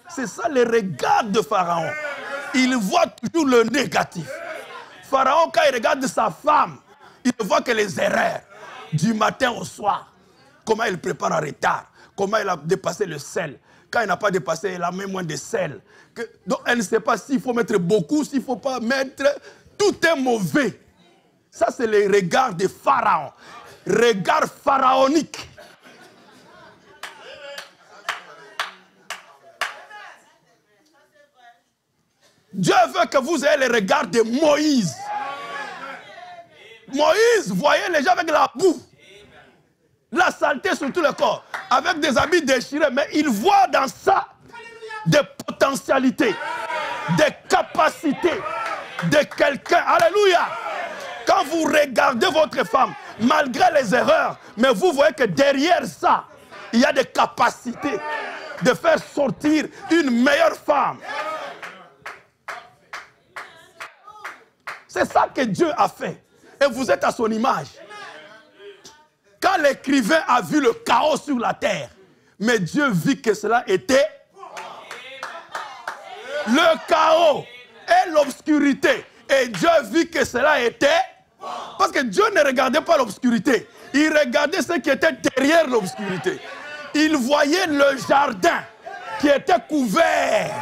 C'est ça le regard de Pharaon. Il voit toujours le négatif. Pharaon, quand il regarde sa femme, il ne voit que les erreurs. du matin au soir. Comment il prépare en retard. Comment il a dépassé le sel. Quand il n'a pas dépassé, il a mis moins de sel. Donc elle ne sait pas s'il faut mettre beaucoup, s'il ne faut pas mettre. Tout est mauvais. Ça, c'est le regard de Pharaon. Regard pharaonique. Dieu veut que vous ayez le regard de Moïse. Moïse voyait les gens avec la boue, la saleté sur tout le corps, avec des habits déchirés, mais il voit dans ça des potentialités, des capacités de quelqu'un. Alléluia. Quand vous regardez votre femme, malgré les erreurs, mais vous voyez que derrière ça, il y a des capacités de faire sortir une meilleure femme. C'est ça que Dieu a fait. Et vous êtes à son image. Quand l'écrivain a vu le chaos sur la terre, mais Dieu vit que cela était le chaos et l'obscurité. Et Dieu vit que cela était... Parce que Dieu ne regardait pas l'obscurité. Il regardait ce qui était derrière l'obscurité. Il voyait le jardin qui était couvert.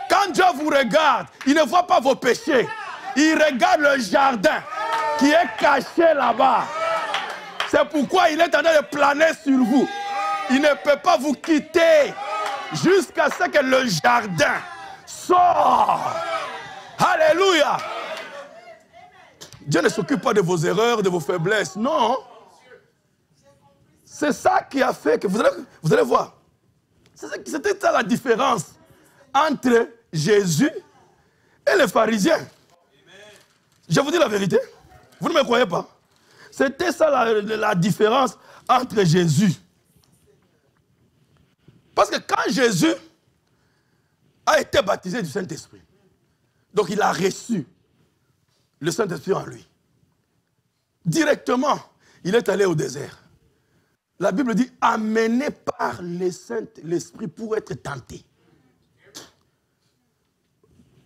Quand Dieu vous regarde, il ne voit pas vos péchés. Il regarde le jardin qui est caché là-bas. C'est pourquoi il est en train de planer sur vous. Il ne peut pas vous quitter jusqu'à ce que le jardin sorte. Alléluia. Dieu ne s'occupe pas de vos erreurs, de vos faiblesses. Non. C'est ça qui a fait que vous allez voir. C'était ça la différence entre Jésus et les pharisiens. Je vous dis la vérité. Vous ne me croyez pas? C'était ça la différence entre Jésus. Parce que quand Jésus a été baptisé du Saint-Esprit, donc il a reçu le Saint-Esprit en lui. Directement, il est allé au désert. La Bible dit, amené par l'Esprit pour être tenté.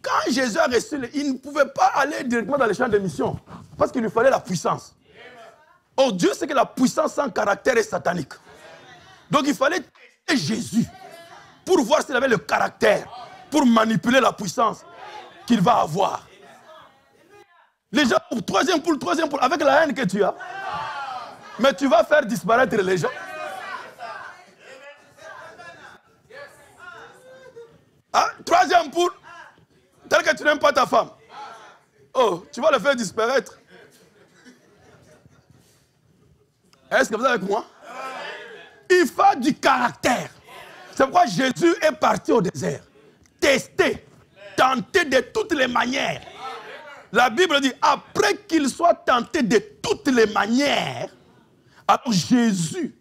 Quand Jésus a reçu, il ne pouvait pas aller directement dans les champs de mission, parce qu'il lui fallait la puissance. Or, Dieu sait que la puissance sans caractère est satanique. Donc, il fallait tester Jésus pour voir s'il avait le caractère, pour manipuler la puissance qu'il va avoir. Les gens, troisième poule, avec la haine que tu as, mais tu vas faire disparaître les gens. Ah, troisième poule, tel que tu n'aimes pas ta femme. Oh, tu vas le faire disparaître. Est-ce que vous êtes avec moi? Il faut du caractère. C'est pourquoi Jésus est parti au désert. Testé, tenté de toutes les manières. La Bible dit, après qu'il soit tenté de toutes les manières, alors Jésus,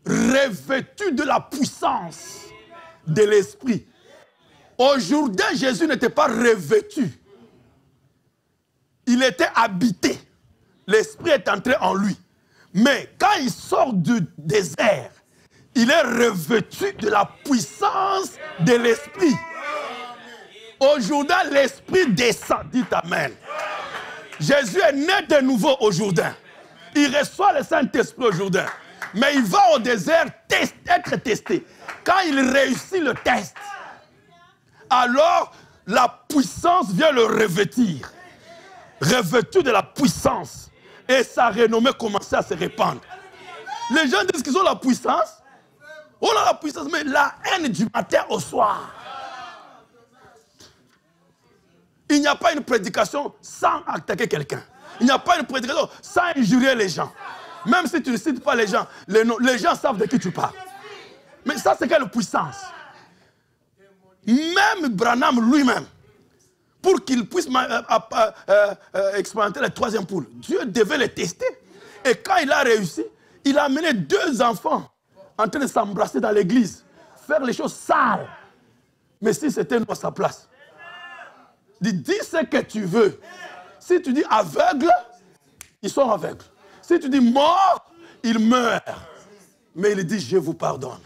revêtu de la puissance de l'Esprit. Aujourd'hui, Jésus n'était pas revêtu. Il était habité. L'Esprit est entré en lui. Mais quand il sort du désert, il est revêtu de la puissance de l'Esprit. Aujourd'hui, l'Esprit descend. Dites Amen. Jésus est né de nouveau aujourd'hui. Il reçoit le Saint-Esprit aujourd'hui. Mais il va au désert être testé. Quand il réussit le test, alors la puissance vient le revêtir. Revêtu de la puissance. Et sa renommée commençait à se répandre. Les gens disent qu'ils ont la puissance. On a la puissance, mais la haine du matin au soir. Il n'y a pas une prédication sans attaquer quelqu'un. Il n'y a pas une prédication sans injurier les gens. Même si tu ne cites pas les gens, les gens savent de qui tu parles. Mais ça, c'est quelle puissance? Même Branham lui-même, pour qu'il puisse expérimenter la troisième poule, Dieu devait le tester. Et quand il a réussi, il a amené 2 enfants en train de s'embrasser dans l'église, faire les choses sales. Mais si c'était nous à sa place, dis ce que tu veux. Si tu dis aveugle, ils sont aveugles. Si tu dis mort, ils meurent. Mais il dit, je vous pardonne.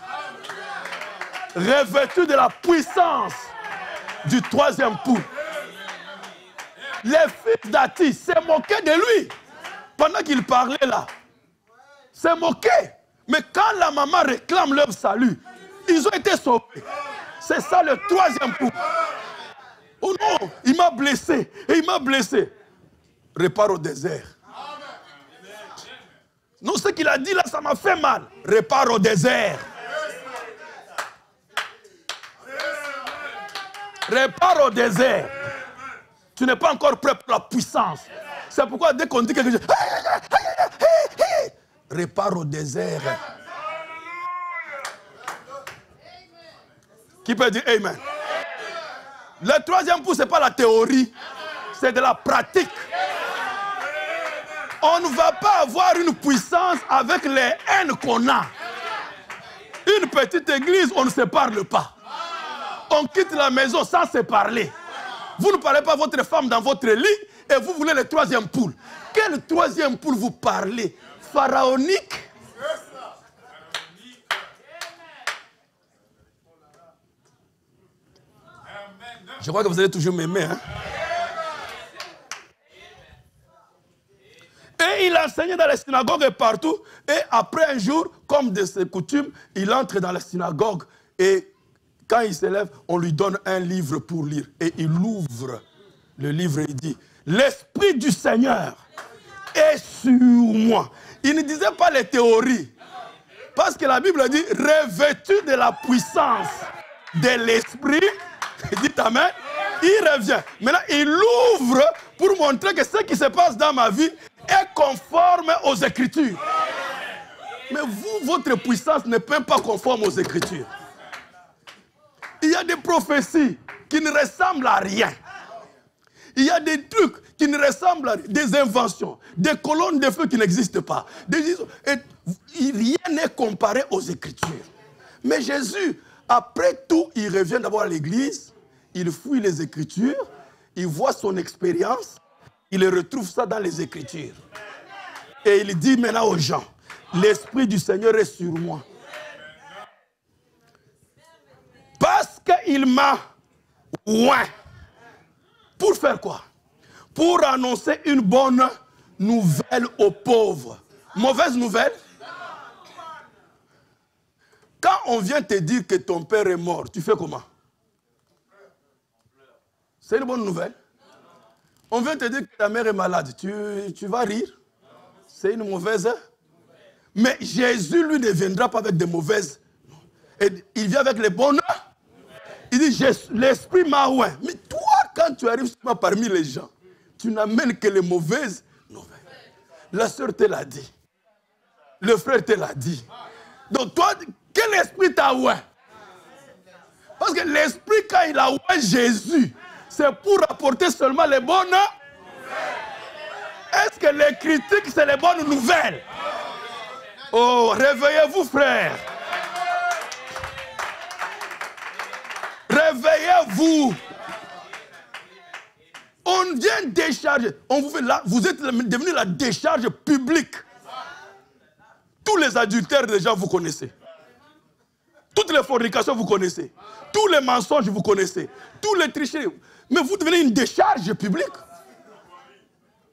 Revêtu de la puissance du troisième poule. Les fils d'Ati s'est moqué de lui. Pendant qu'il parlait là, c'est moqué. Mais quand la maman réclame leur salut, ils ont été sauvés. C'est ça le troisième coup. Oh non, il m'a blessé. Et il m'a blessé. Répare au désert. Non, ce qu'il a dit là, ça m'a fait mal. Répare au désert. Répare au désert. Tu n'es pas encore prêt pour la puissance. C'est pourquoi dès qu'on dit quelque chose, répare au désert. Qui peut dire Amen? Le troisième point, ce n'est pas la théorie, c'est de la pratique. On ne va pas avoir une puissance avec les haines qu'on a. Une petite église, on ne se parle pas. On quitte la maison sans se parler. Vous ne parlez pas à votre femme dans votre lit et vous voulez le troisième poule. Quel troisième poule vous parlez? Pharaonique? Je crois que vous allez toujours m'aimer. Hein? Et il enseignait dans les synagogues et partout. Et après un jour, comme de ses coutumes, il entre dans la synagogue. Et quand il se lève, on lui donne un livre pour lire. Et il ouvre le livre et il dit, l'Esprit du Seigneur est sur moi. Il ne disait pas les théories. Parce que la Bible dit, revêtu de la puissance de l'Esprit, dites Amen, il revient. Maintenant, il ouvre pour montrer que ce qui se passe dans ma vie est conforme aux Écritures. Mais vous, votre puissance n'est même pas conforme aux Écritures. Il y a des prophéties qui ne ressemblent à rien. Il y a des trucs qui ne ressemblent à rien. Des inventions, des colonnes de feu qui n'existent pas. Rien n'est comparé aux Écritures. Mais Jésus, après tout, il revient d'abord à l'église, il fouille les Écritures, il voit son expérience, il retrouve ça dans les Écritures. Et il dit maintenant aux gens, l'Esprit du Seigneur est sur moi. Parce qu'il m'a oint. Pour faire quoi? Pour annoncer une bonne nouvelle aux pauvres. Mauvaise nouvelle? Quand on vient te dire que ton père est mort, tu fais comment? C'est une bonne nouvelle. On vient te dire que ta mère est malade, tu vas rire? C'est une mauvaise. Mais Jésus, lui, ne viendra pas avec des mauvaises. Et il vient avec les bonnes. Il dit, l'Esprit m'a oint. Mais toi, quand tu arrives parmi les gens, tu n'amènes que les mauvaises nouvelles. La sœur te l'a dit. Le frère te l'a dit. Donc toi, quel esprit t'a oint? Parce que l'Esprit, quand il a oint Jésus, c'est pour apporter seulement les bonnes nouvelles. Est-ce que les critiques, c'est les bonnes nouvelles? Oh, réveillez-vous, frères. Réveillez-vous. On vient décharger. Vous êtes devenu la décharge publique. Tous les adultères, déjà, vous connaissez. Toutes les fornications, vous connaissez. Tous les mensonges, vous connaissez. Tous les tricheries. Mais vous devenez une décharge publique.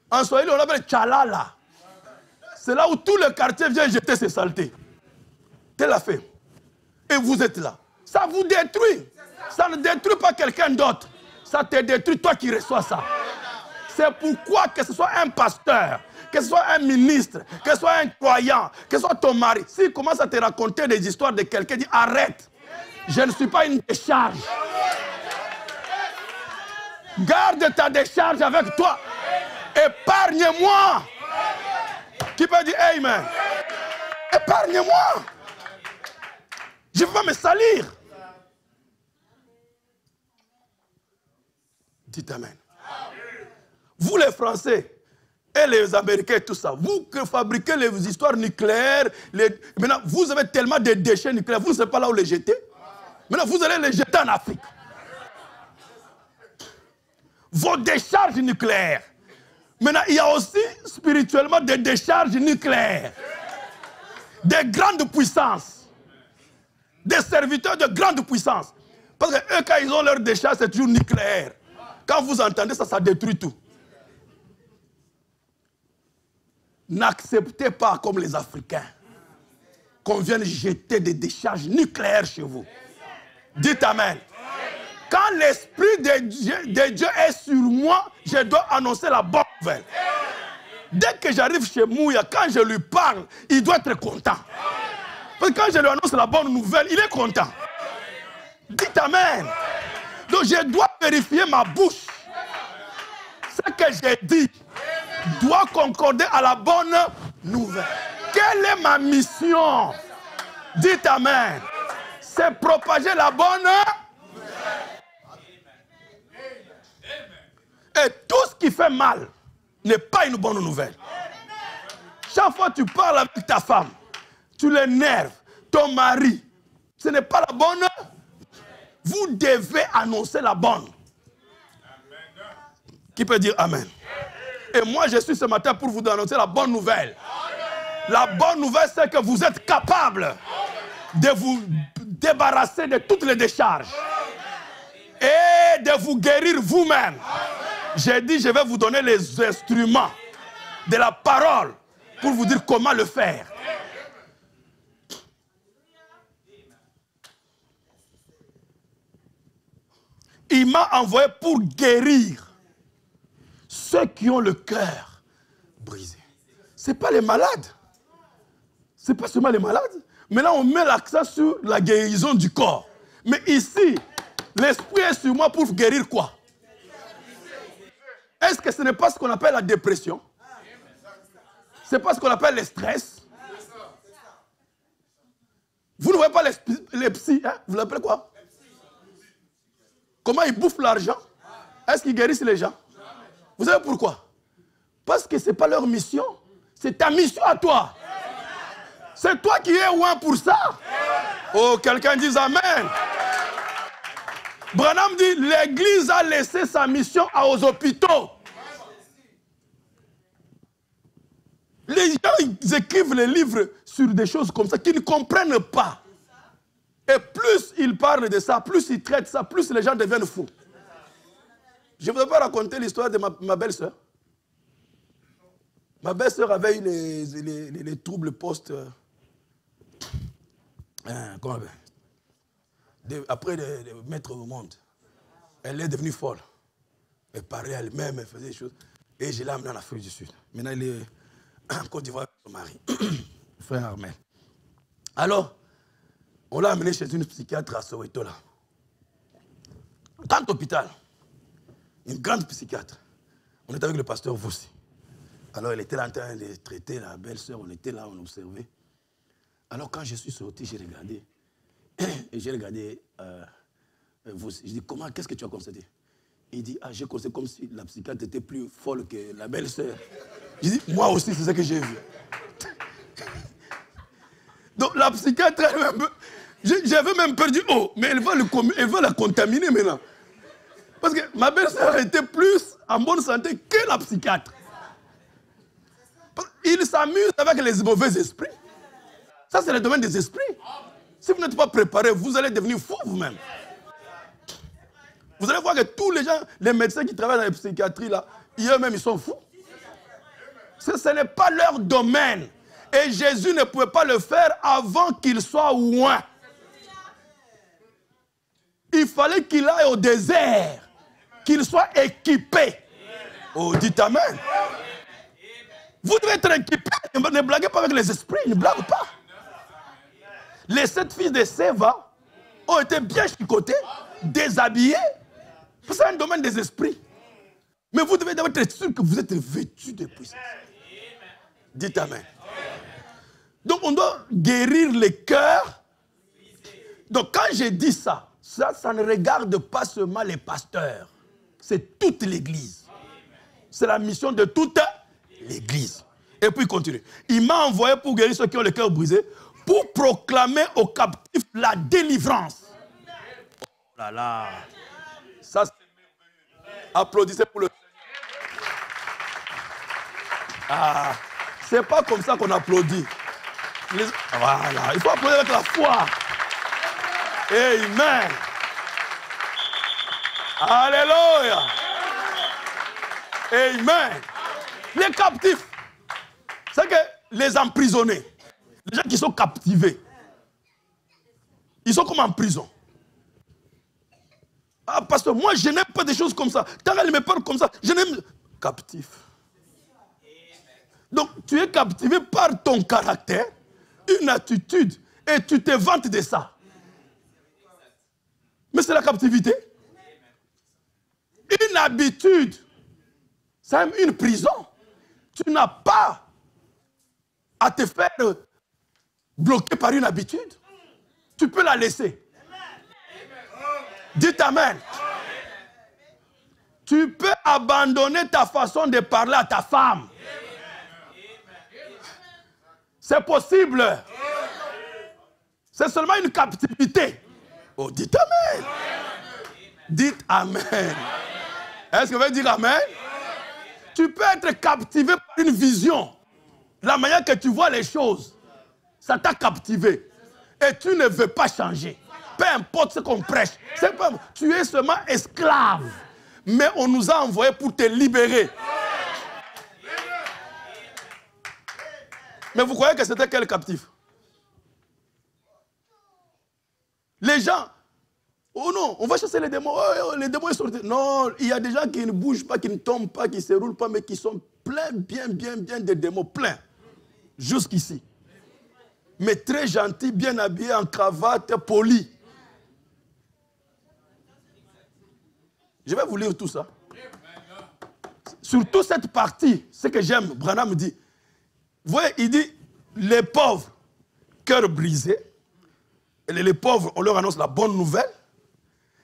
En Swahili, on l'appelle Tchalala. C'est là où tout le quartier vient jeter ses saletés. Tel a fait. Et vous êtes là. Ça vous détruit. Ça ne détruit pas quelqu'un d'autre. Ça te détruit toi qui reçois ça. C'est pourquoi que ce soit un pasteur, que ce soit un ministre, que ce soit un croyant, que ce soit ton mari, s'il commence à te raconter des histoires de quelqu'un, dis arrête. Je ne suis pas une décharge. Garde ta décharge avec toi. Épargne-moi. Qui peut dire Amen? Épargne-moi. Je ne veux pas me salir. Dites Amen. Vous les Français et les Américains, tout ça, vous qui fabriquez les histoires nucléaires, maintenant vous avez tellement de déchets nucléaires, vous ne savez pas là où les jeter. Maintenant vous allez les jeter en Afrique. Vos décharges nucléaires. Maintenant il y a aussi spirituellement des décharges nucléaires. Des grandes puissances. Des serviteurs de grandes puissances. Parce que eux quand ils ont leur décharge c'est toujours nucléaire. Quand vous entendez ça, ça détruit tout. n'acceptez pas comme les Africains qu'on vienne jeter des décharges nucléaires chez vous. Dites Amen. Quand l'Esprit de Dieu est sur moi, je dois annoncer la bonne nouvelle. Dès que j'arrive chez Mouya, quand je lui parle, il doit être content. Parce que quand je lui annonce la bonne nouvelle, il est content. Dites Amen. Donc je dois vérifier ma bouche. Ce que j'ai dit doit concorder à la bonne nouvelle. Quelle est ma mission? Dites Amen. C'est propager la bonne nouvelle. Et tout ce qui fait mal n'est pas une bonne nouvelle. Chaque fois que tu parles avec ta femme, tu l'énerves, ton mari, ce n'est pas la bonne. Vous devez annoncer la bonne. Qui peut dire Amen? Et moi, je suis ce matin pour vous annoncer la bonne nouvelle. La bonne nouvelle, c'est que vous êtes capable de vous débarrasser de toutes les décharges et de vous guérir vous-même. J'ai dit, je vais vous donner les instruments de la parole pour vous dire comment le faire. Il m'a envoyé pour guérir ceux qui ont le cœur brisé. Ce n'est pas les malades. Ce n'est pas seulement les malades. Mais là, on met l'accent sur la guérison du corps. Mais ici, l'Esprit est sur moi pour guérir quoi? Est-ce que ce n'est pas ce qu'on appelle la dépression? Ce n'est pas ce qu'on appelle le stress? Vous ne voyez pas les psys, hein? Vous l'appelez quoi? Comment ils bouffent l'argent? Est-ce qu'ils guérissent les gens? Vous savez pourquoi? Parce que ce n'est pas leur mission. C'est ta mission à toi. C'est toi qui es ouin pour ça. Oh, quelqu'un dit Amen. Branham dit, l'Église a laissé sa mission aux hôpitaux. Les gens ils écrivent les livres sur des choses comme ça qu'ils ne comprennent pas. Et plus ils parlent de ça, plus ils traitent ça, plus les gens deviennent fous. Je ne vous ai pas raconté l'histoire de ma belle-sœur. Ma belle-sœur avait eu les troubles post... comment après de mettre au monde. Elle est devenue folle. Elle parlait elle-même, elle faisait des choses. Et je l'ai amenée en Afrique du Sud. Maintenant, elle est en Côte d'Ivoire avec son mari, frère Armel. Alors, on l'a amenée chez une psychiatre à Soweto, là. Grand hôpital. Une grande psychiatre. On était avec le pasteur Vossi. Alors, elle était là en train de traiter la belle-sœur. On était là, on observait. Alors, quand je suis sorti, j'ai regardé. Et j'ai regardé Vossi. Je dis, comment, qu'est-ce que tu as constaté? Il dit, ah, j'ai constaté comme si la psychiatre était plus folle que la belle-sœur. Je dis, moi aussi, c'est ce que j'ai vu. Donc, la psychiatre, j'avais même perdu, oh, mais elle va la contaminer maintenant. Parce que ma belle-sœur était plus en bonne santé que la psychiatre. Il s'amuse avec les mauvais esprits. Ça, c'est le domaine des esprits. Si vous n'êtes pas préparé, vous allez devenir fou vous-même. Vous allez voir que tous les gens, les médecins qui travaillent dans la psychiatrie, là, eux-mêmes, ils sont fous. Ce n'est pas leur domaine. Et Jésus ne pouvait pas le faire avant qu'il soit loin. Il fallait qu'il aille au désert, qu'il soit équipé. Oh, dites Amen. Vous devez être équipé. Ne blaguez pas avec les esprits, ne blaguez pas. Les 7 fils de Séva ont été bien chicotés, déshabillés. C'est un domaine des esprits. Mais vous devez être sûr que vous êtes vêtus de puissance. Dites Amen. Donc on doit guérir les cœurs. Donc quand je dis ça, ça ne regarde pas seulement les pasteurs. C'est toute l'Église. C'est la mission de toute l'Église. Et puis il continue. Il m'a envoyé pour guérir ceux qui ont le cœur brisé, pour proclamer aux captifs la délivrance. Oh là là. Ça, c'est merveilleux. Applaudissez pour le Seigneur. Ah, c'est pas comme ça qu'on applaudit. Voilà, il faut applaudir avec la foi. Amen. Alléluia. Amen. Les captifs. C'est que les emprisonnés, les gens qui sont captivés, ils sont comme en prison. Ah, parce que moi, je n'aime pas des choses comme ça. Quand elle me parle comme ça, je n'aime... Captif. Donc, tu es captivé par ton caractère, une attitude, et tu te vantes de ça. Mais c'est la captivité. Une habitude, c'est même une prison. Tu n'as pas à te faire bloquer par une habitude. Tu peux la laisser. Dites Amen. Tu peux abandonner ta façon de parler à ta femme. C'est possible. C'est seulement une captivité. Oh, dites Amen. Dites Amen. Est-ce que vous voulez dire Amen? Tu peux être captivé par une vision. La manière que tu vois les choses, ça t'a captivé. Et tu ne veux pas changer. Peu importe ce qu'on prêche. Pas, tu es seulement esclave. Mais on nous a envoyés pour te libérer. Mais vous croyez que c'était quel captif? Les gens, oh non, on va chasser les démons. Oh, les démons sont sortis. Non, il y a des gens qui ne bougent pas, qui ne tombent pas, qui ne se roulent pas, mais qui sont pleins, bien de démons, pleins. Jusqu'ici. Mais très gentils, bien habillés, en cravate, polis. Je vais vous lire tout ça. Surtout cette partie, ce que j'aime, Branham me dit. Vous voyez, il dit, les pauvres, cœur brisé. Et les pauvres, on leur annonce la bonne nouvelle.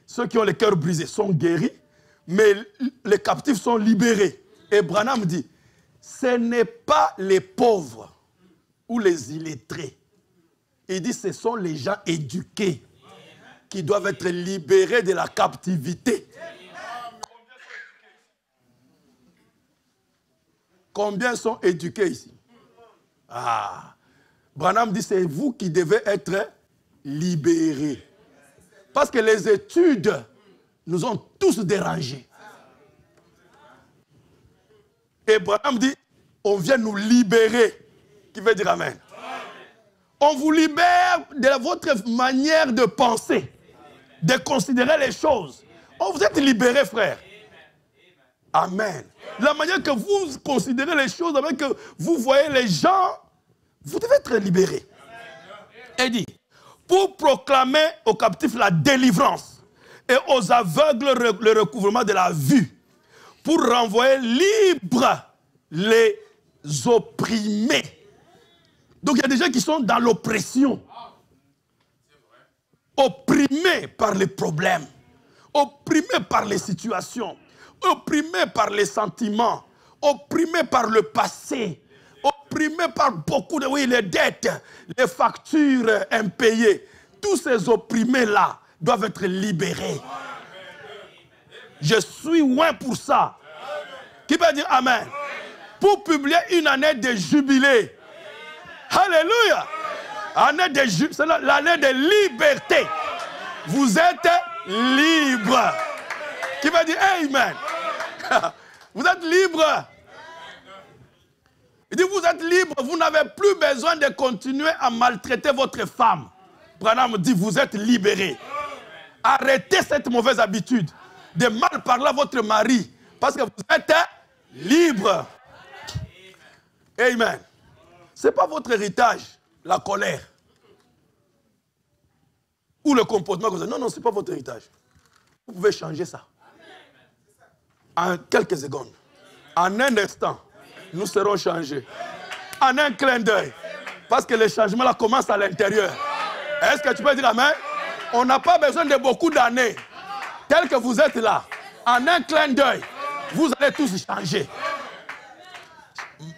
Ceux qui ont le cœur brisé sont guéris. Mais les captifs sont libérés. Et Branham dit, ce n'est pas les pauvres ou les illettrés. Il dit, ce sont les gens éduqués qui doivent être libérés de la captivité. Combien sont éduqués ici? Ah, Branham dit, c'est vous qui devez être libérés. Parce que les études nous ont tous dérangés. Et Branham dit, on vient nous libérer. Qui veut dire Amen? On vous libère de votre manière de penser, de considérer les choses. On vous êtes libérés, frère. Amen. La manière que vous considérez les choses, la manière que vous voyez les gens, vous devez être libérés. Et dit, pour proclamer aux captifs la délivrance et aux aveugles le recouvrement de la vue, pour renvoyer libres les opprimés. Donc il y a des gens qui sont dans l'oppression, opprimés par les problèmes, opprimés par les situations, opprimés par les sentiments, opprimés par le passé, opprimés par beaucoup de les dettes, les factures impayées. Tous ces opprimés-là doivent être libérés. Je suis loin pour ça. Qui peut dire Amen? Pour publier une année de jubilé. Alléluia. Année de jubilé, c'est l'année de liberté. Vous êtes libres. Qui veut dire Amen? Vous êtes libres. Il dit, vous êtes libre, vous n'avez plus besoin de continuer à maltraiter votre femme. Branham dit, vous êtes libérés. Arrêtez cette mauvaise habitude de mal parler à votre mari, parce que vous êtes libre. Amen. Ce n'est pas votre héritage, la colère. Ou le comportement comme ça. Non, non, ce n'est pas votre héritage. Vous pouvez changer ça. En quelques secondes. En un instant. Nous serons changés. En un clin d'œil. Parce que le changement là commence à l'intérieur. Est-ce que tu peux dire Amen? On n'a pas besoin de beaucoup d'années. Tel que vous êtes là. En un clin d'œil. Vous allez tous changer.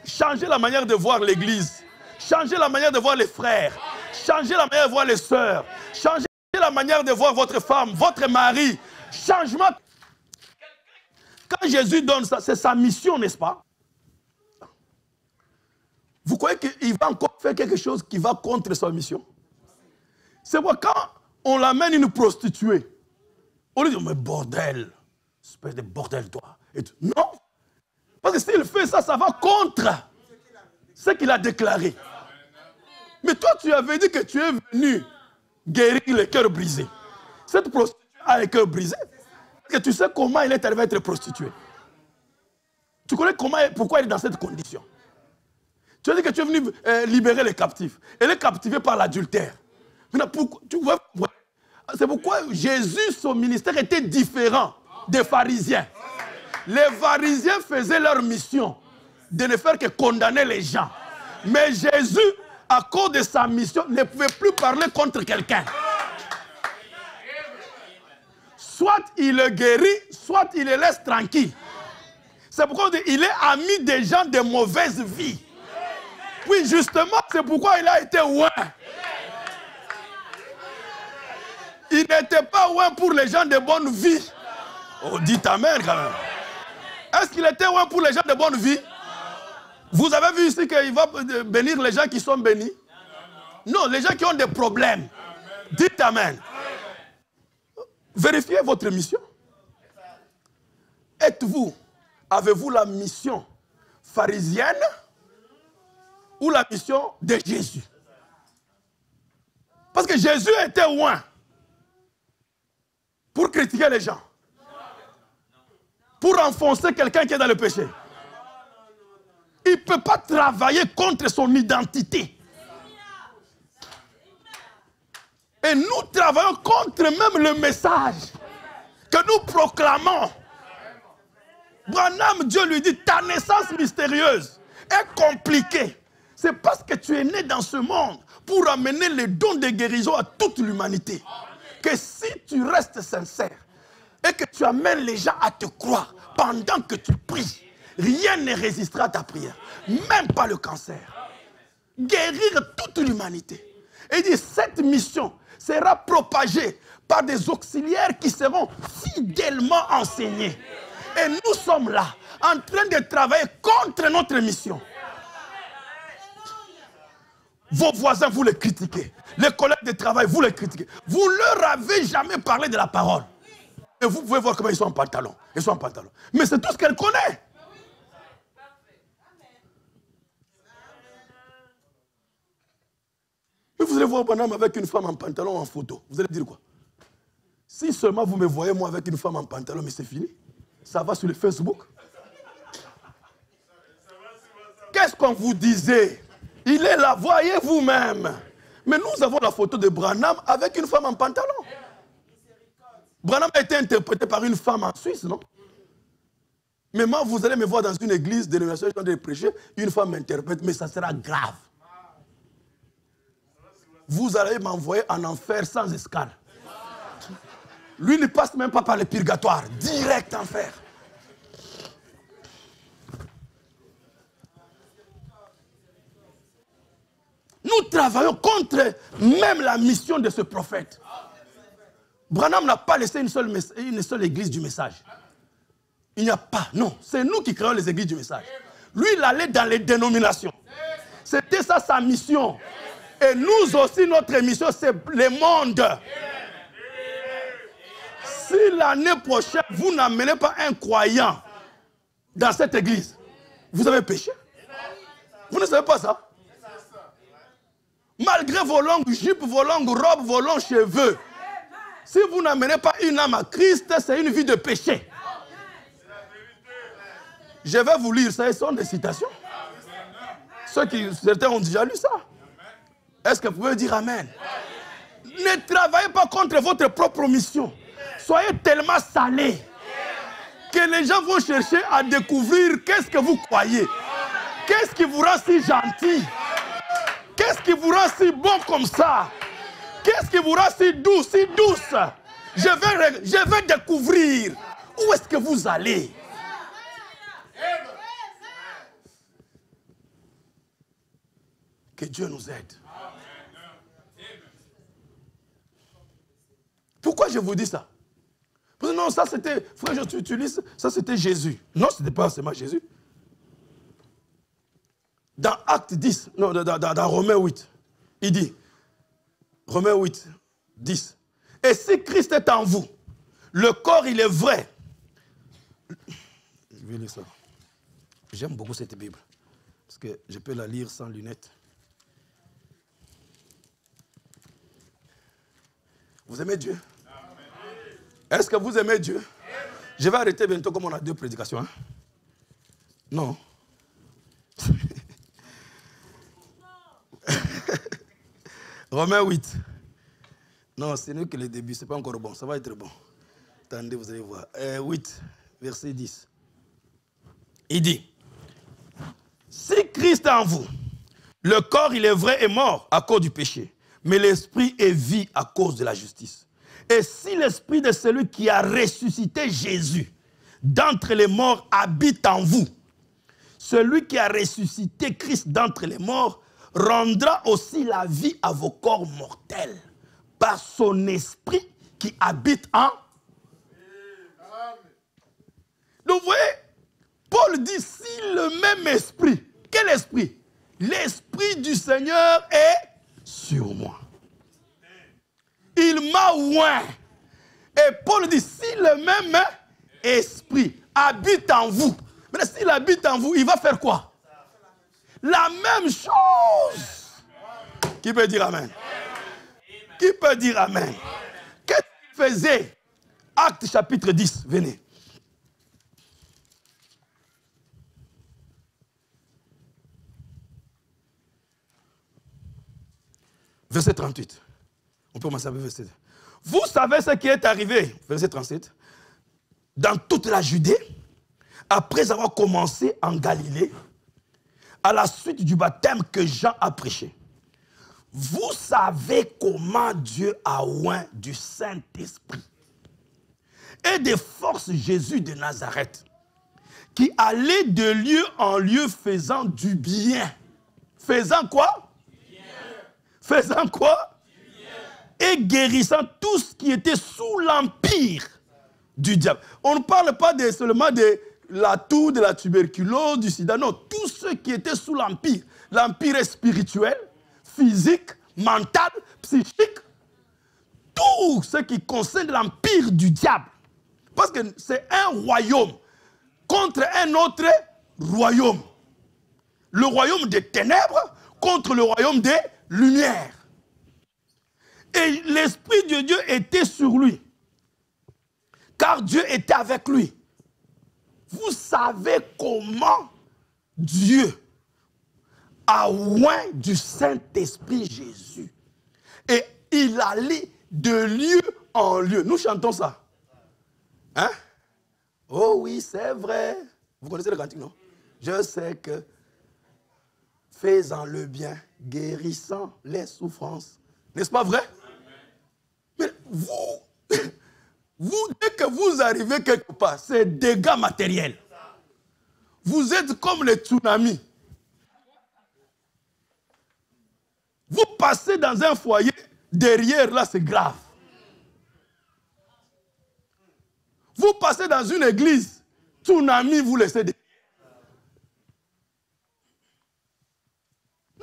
Changez la manière de voir l'église. Changez la manière de voir les frères. Changez la manière de voir les sœurs. Changez la manière de voir votre femme, votre mari. Changement. Quand Jésus donne ça, c'est sa mission, n'est-ce pas? Vous croyez qu'il va encore faire quelque chose qui va contre sa mission? C'est pourquoi quand on l'amène une prostituée, on lui dit, mais bordel, espèce de bordel toi. Et tout. Non. Parce que s'il fait ça, ça va contre ce qu'il a déclaré. Mais toi, tu avais dit que tu es venu guérir les cœurs brisés. Cette prostituée a les cœurs brisés. Et tu sais comment il est arrivé à être prostituée. Tu connais pourquoi il est dans cette condition. Tu as dit que tu es venu libérer les captifs. Elle est captivée par l'adultère. C'est pourquoi Jésus, son ministère était différent des pharisiens. Les pharisiens faisaient leur mission de ne faire que condamner les gens. Mais Jésus, à cause de sa mission, ne pouvait plus parler contre quelqu'un. Soit il le guérit, soit il le laisse tranquille. C'est pourquoi il est ami des gens de mauvaise vie. Oui, justement, c'est pourquoi il a été oint. Il n'était pas oint pour les gens de bonne vie. Oh, dites amen quand même. Est-ce qu'il était oint pour les gens de bonne vie? Vous avez vu ici qu'il va bénir les gens qui sont bénis? Non, les gens qui ont des problèmes. Dites amen. Vérifiez votre mission. Avez-vous la mission pharisienne ou la mission de Jésus? Parce que Jésus était oint pour critiquer les gens, pour enfoncer quelqu'un qui est dans le péché. Il ne peut pas travailler contre son identité. Et nous travaillons contre même le message que nous proclamons. Branham, Dieu lui dit, ta naissance mystérieuse est compliquée. C'est parce que tu es né dans ce monde pour amener les dons de guérison à toute l'humanité. Que si tu restes sincère et que tu amènes les gens à te croire pendant que tu pries, rien ne résistera à ta prière, même pas le cancer. Guérir toute l'humanité. Et il dit, cette mission sera propagée par des auxiliaires qui seront fidèlement enseignés. Et nous sommes là, en train de travailler contre notre mission. Vos voisins, vous les critiquez. Les collègues de travail, vous les critiquez. Vous ne leur avez jamais parlé de la parole. Et vous pouvez voir comment ils sont en pantalon. Ils sont en pantalon. Mais c'est tout ce qu'elle connaît. Et vous allez voir Branham avec une femme en pantalon en photo. Vous allez dire quoi? Si seulement vous me voyez moi avec une femme en pantalon, mais c'est fini. Ça va sur le Facebook. Qu'est-ce qu'on vous disait? Il est là, voyez vous-même. Mais nous avons la photo de Branham avec une femme en pantalon. Branham a été interprété par une femme en Suisse, non? Mais moi, vous allez me voir dans une église de dénomination de prêcher, une femme m'interprète, mais ça sera grave. Vous allez m'envoyer en enfer sans escale. Lui ne passe même pas par le purgatoire, direct enfer. Nous travaillons contre même la mission de ce prophète. Branham n'a pas laissé une seule église du message. Il n'y a pas, non. C'est nous qui créons les églises du message. Lui, il allait dans les dénominations. C'était ça sa mission. Et nous aussi, notre mission, c'est le monde. Si l'année prochaine, vous n'amenez pas un croyant dans cette église, vous avez péché. Vous ne savez pas ça? Malgré vos longues jupes, vos longues robes, vos longs cheveux, si vous n'amenez pas une âme à Christ, c'est une vie de péché. Je vais vous lire ça, ce sont des citations. Certains ont déjà lu ça. Est-ce que vous pouvez dire Amen? Ne travaillez pas contre votre propre mission. Soyez tellement salés que les gens vont chercher à découvrir qu'est-ce que vous croyez. Qu'est-ce qui vous rend si gentil? Qu'est-ce qui vous rend si bon comme ça? Qu'est-ce qui vous rend si doux, si douce? Je vais découvrir. Où est-ce que vous allez? Que Dieu nous aide. Pourquoi je vous dis ça? Parce que non, ça c'était, frère, tu lis, ça c'était Jésus. Non, ce n'était pas seulement Jésus. Dans Acte 10, non, dans Romains 8, il dit, Romains 8, 10. Et si Christ est en vous, le corps il est vrai. Je vais lire ça. J'aime beaucoup cette Bible. Parce que je peux la lire sans lunettes. Vous aimez Dieu? Est-ce que vous aimez Dieu? Je vais arrêter bientôt comme on a 2 prédications. Hein? Non. Romains 8. Non, ce n'est que le début, ce n'est pas encore bon. Ça va être bon. Attendez, vous allez voir. 8, verset 10. Il dit, si Christ est en vous, le corps, il est vrai, est mort à cause du péché, mais l'esprit est vie à cause de la justice. Et si l'esprit de celui qui a ressuscité Jésus d'entre les morts habite en vous, celui qui a ressuscité Christ d'entre les morts rendra aussi la vie à vos corps mortels par son esprit qui habite en vous. Donc vous voyez, Paul dit, si le même esprit, quel esprit? L'esprit du Seigneur est sur moi. Il m'a oint. Et Paul dit, si le même esprit habite en vous, mais s'il habite en vous, il va faire quoi? La même chose. Qui peut dire amen? Qui peut dire amen? Qu'est-ce qu'il faisait? Actes chapitre 10, venez. Verset 38. On peut commencer avec verset 2. Vous savez ce qui est arrivé, verset 37, dans toute la Judée, après avoir commencé en Galilée, à la suite du baptême que Jean a prêché. Vous savez comment Dieu a oint du Saint-Esprit et des forces Jésus de Nazareth, qui allait de lieu en lieu faisant du bien. Faisant quoi? Faisant quoi? Et guérissant tout ce qui était sous l'empire du diable. On ne parle pas seulement de la toux, de la tuberculose, du sida. Non, tout ce qui était sous l'empire. L'empire est spirituel, physique, mental, psychique. Tout ce qui concerne l'empire du diable. Parce que c'est un royaume contre un autre royaume. Le royaume des ténèbres contre le royaume des lumière. Et l'Esprit de Dieu était sur lui. Car Dieu était avec lui. Vous savez comment Dieu a oint du Saint-Esprit Jésus. Et il allait de lieu en lieu. Nous chantons ça. Hein? Oh oui, c'est vrai. Vous connaissez le cantique, non? Je sais que faisant le bien, guérissant les souffrances. N'est-ce pas vrai? Mais vous, dès que vous arrivez quelque part, c'est dégâts matériels. Vous êtes comme les tsunamis. Vous passez dans un foyer, derrière là, c'est grave. Vous passez dans une église, tsunami, vous laissez derrière.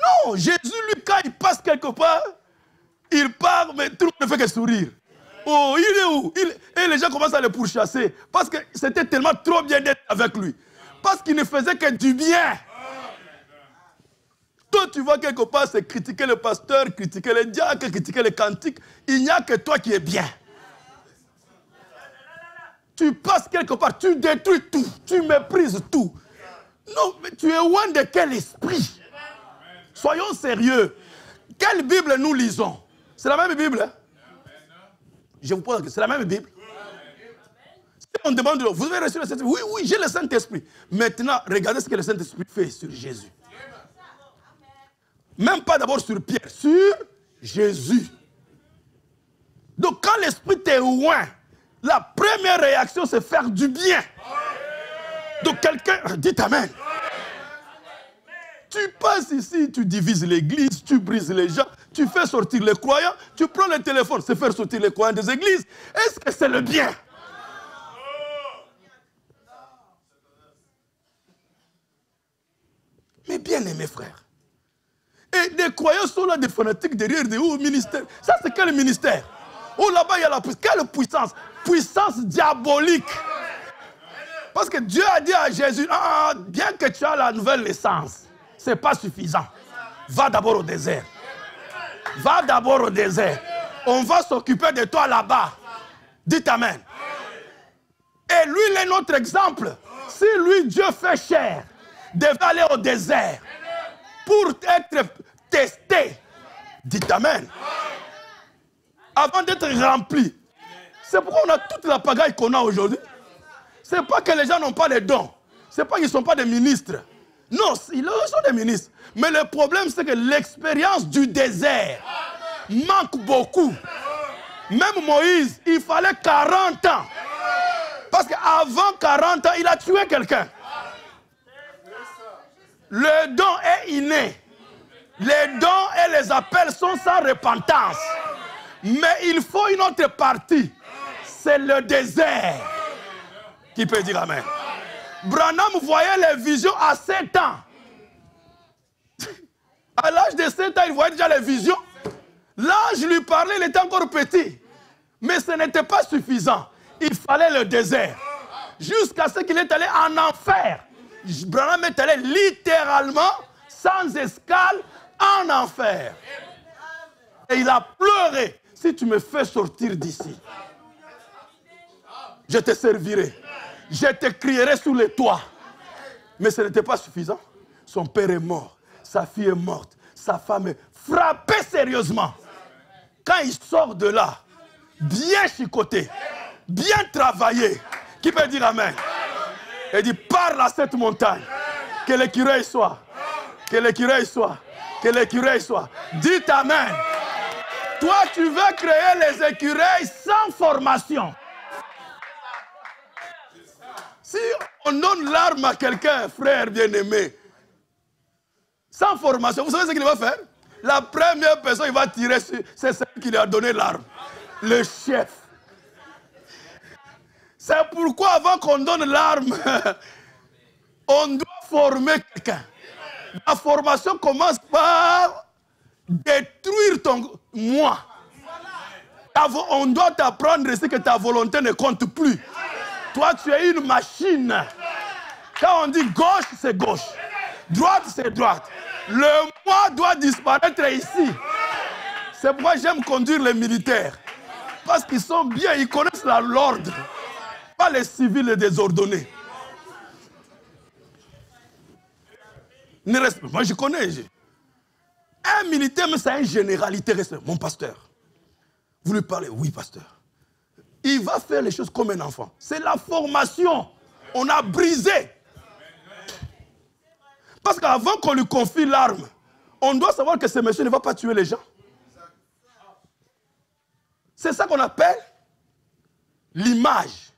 Non, Jésus, lui, quand il passe quelque part, il part, mais tout le monde ne fait que sourire. Oh, il est où? Et les gens commencent à le pourchasser. Parce que c'était tellement trop bien d'être avec lui. Parce qu'il ne faisait que du bien. Toi, tu vois quelque part, c'est critiquer le pasteur, critiquer les diacres, critiquer les cantiques. Il n'y a que toi qui es bien. Tu passes quelque part, tu détruis tout, tu méprises tout. Non, mais tu es loin de quel esprit? Soyons sérieux. Quelle Bible nous lisons? C'est la même Bible, hein? Je vous pose la question, c'est la même Bible? Si on demande, vous avez reçu le Saint-Esprit? Oui, oui, j'ai le Saint-Esprit. Maintenant, regardez ce que le Saint-Esprit fait sur Jésus. Même pas d'abord sur Pierre, sur Jésus. Donc quand l'Esprit t'est loin, la première réaction, c'est faire du bien. Donc quelqu'un, dites Amen. Tu passes ici, tu divises l'église, tu brises les gens, tu fais sortir les croyants, tu prends le téléphone, c'est faire sortir les croyants des églises. Est-ce que c'est le bien? Mais bien aimés frères. Et des croyants sont là, des fanatiques derrière, des hauts ministères. Ça c'est quel ministère? Oh là-bas il y a la puissance. Quelle puissance? Puissance diabolique. Parce que Dieu a dit à Jésus, ah, bien que tu as la nouvelle naissance, ce n'est pas suffisant. Va d'abord au désert. Va d'abord au désert. On va s'occuper de toi là-bas. Dites Amen. Et lui, il est notre exemple. Si lui, Dieu fait chair, devait aller au désert pour être testé. Dites Amen. Avant d'être rempli. C'est pourquoi on a toute la pagaille qu'on a aujourd'hui. Ce n'est pas que les gens n'ont pas les dons. Ce n'est pas qu'ils ne sont pas des ministres. Non, ils sont des ministres. Mais le problème, c'est que l'expérience du désert manque beaucoup. Même Moïse, il fallait 40 ans. Parce qu'avant 40 ans, il a tué quelqu'un. Le don est inné. Les dons et les appels sont sans repentance. Mais il faut une autre partie. C'est le désert. Qui peut dire Amen? Branham voyait les visions à 7 ans. À l'âge de 7 ans, il voyait déjà les visions. L'ange lui parlait, il était encore petit. Mais ce n'était pas suffisant. Il fallait le désert. Jusqu'à ce qu'il est allé en enfer. Branham est allé littéralement, sans escale, en enfer. Et il a pleuré. Si tu me fais sortir d'ici, je te servirai. Je te crierai sous les toits. Mais ce n'était pas suffisant. Son père est mort. Sa fille est morte. Sa femme est frappée sérieusement. Quand il sort de là, bien chicoté, bien travaillé, qui peut dire Amen? Il dit, parle à cette montagne. Que l'écureuil soit. Que l'écureuil soit. Que l'écureuil soit. Dites Amen. Toi, tu veux créer les écureuils sans formation. Si on donne l'arme à quelqu'un, frère bien-aimé, sans formation, vous savez ce qu'il va faire? La première personne qu'il va tirer, c'est celle qui lui a donné l'arme. Le chef. C'est pourquoi avant qu'on donne l'arme, on doit former quelqu'un. La formation commence par détruire ton moi. On doit t'apprendre ici que ta volonté ne compte plus. Toi, tu es une machine. Quand on dit gauche, c'est gauche. Droite, c'est droite. Le moi doit disparaître ici. C'est pourquoi j'aime conduire les militaires. Parce qu'ils sont bien, ils connaissent l'ordre. Pas les civils désordonnés. Moi, je connais. Un militaire, mais c'est une généralité. Mon pasteur. Vous lui parlez, oui, pasteur. Il va faire les choses comme un enfant. C'est la formation. On a brisé. Parce qu'avant qu'on lui confie l'arme, on doit savoir que ce monsieur ne va pas tuer les gens. C'est ça qu'on appelle l'image.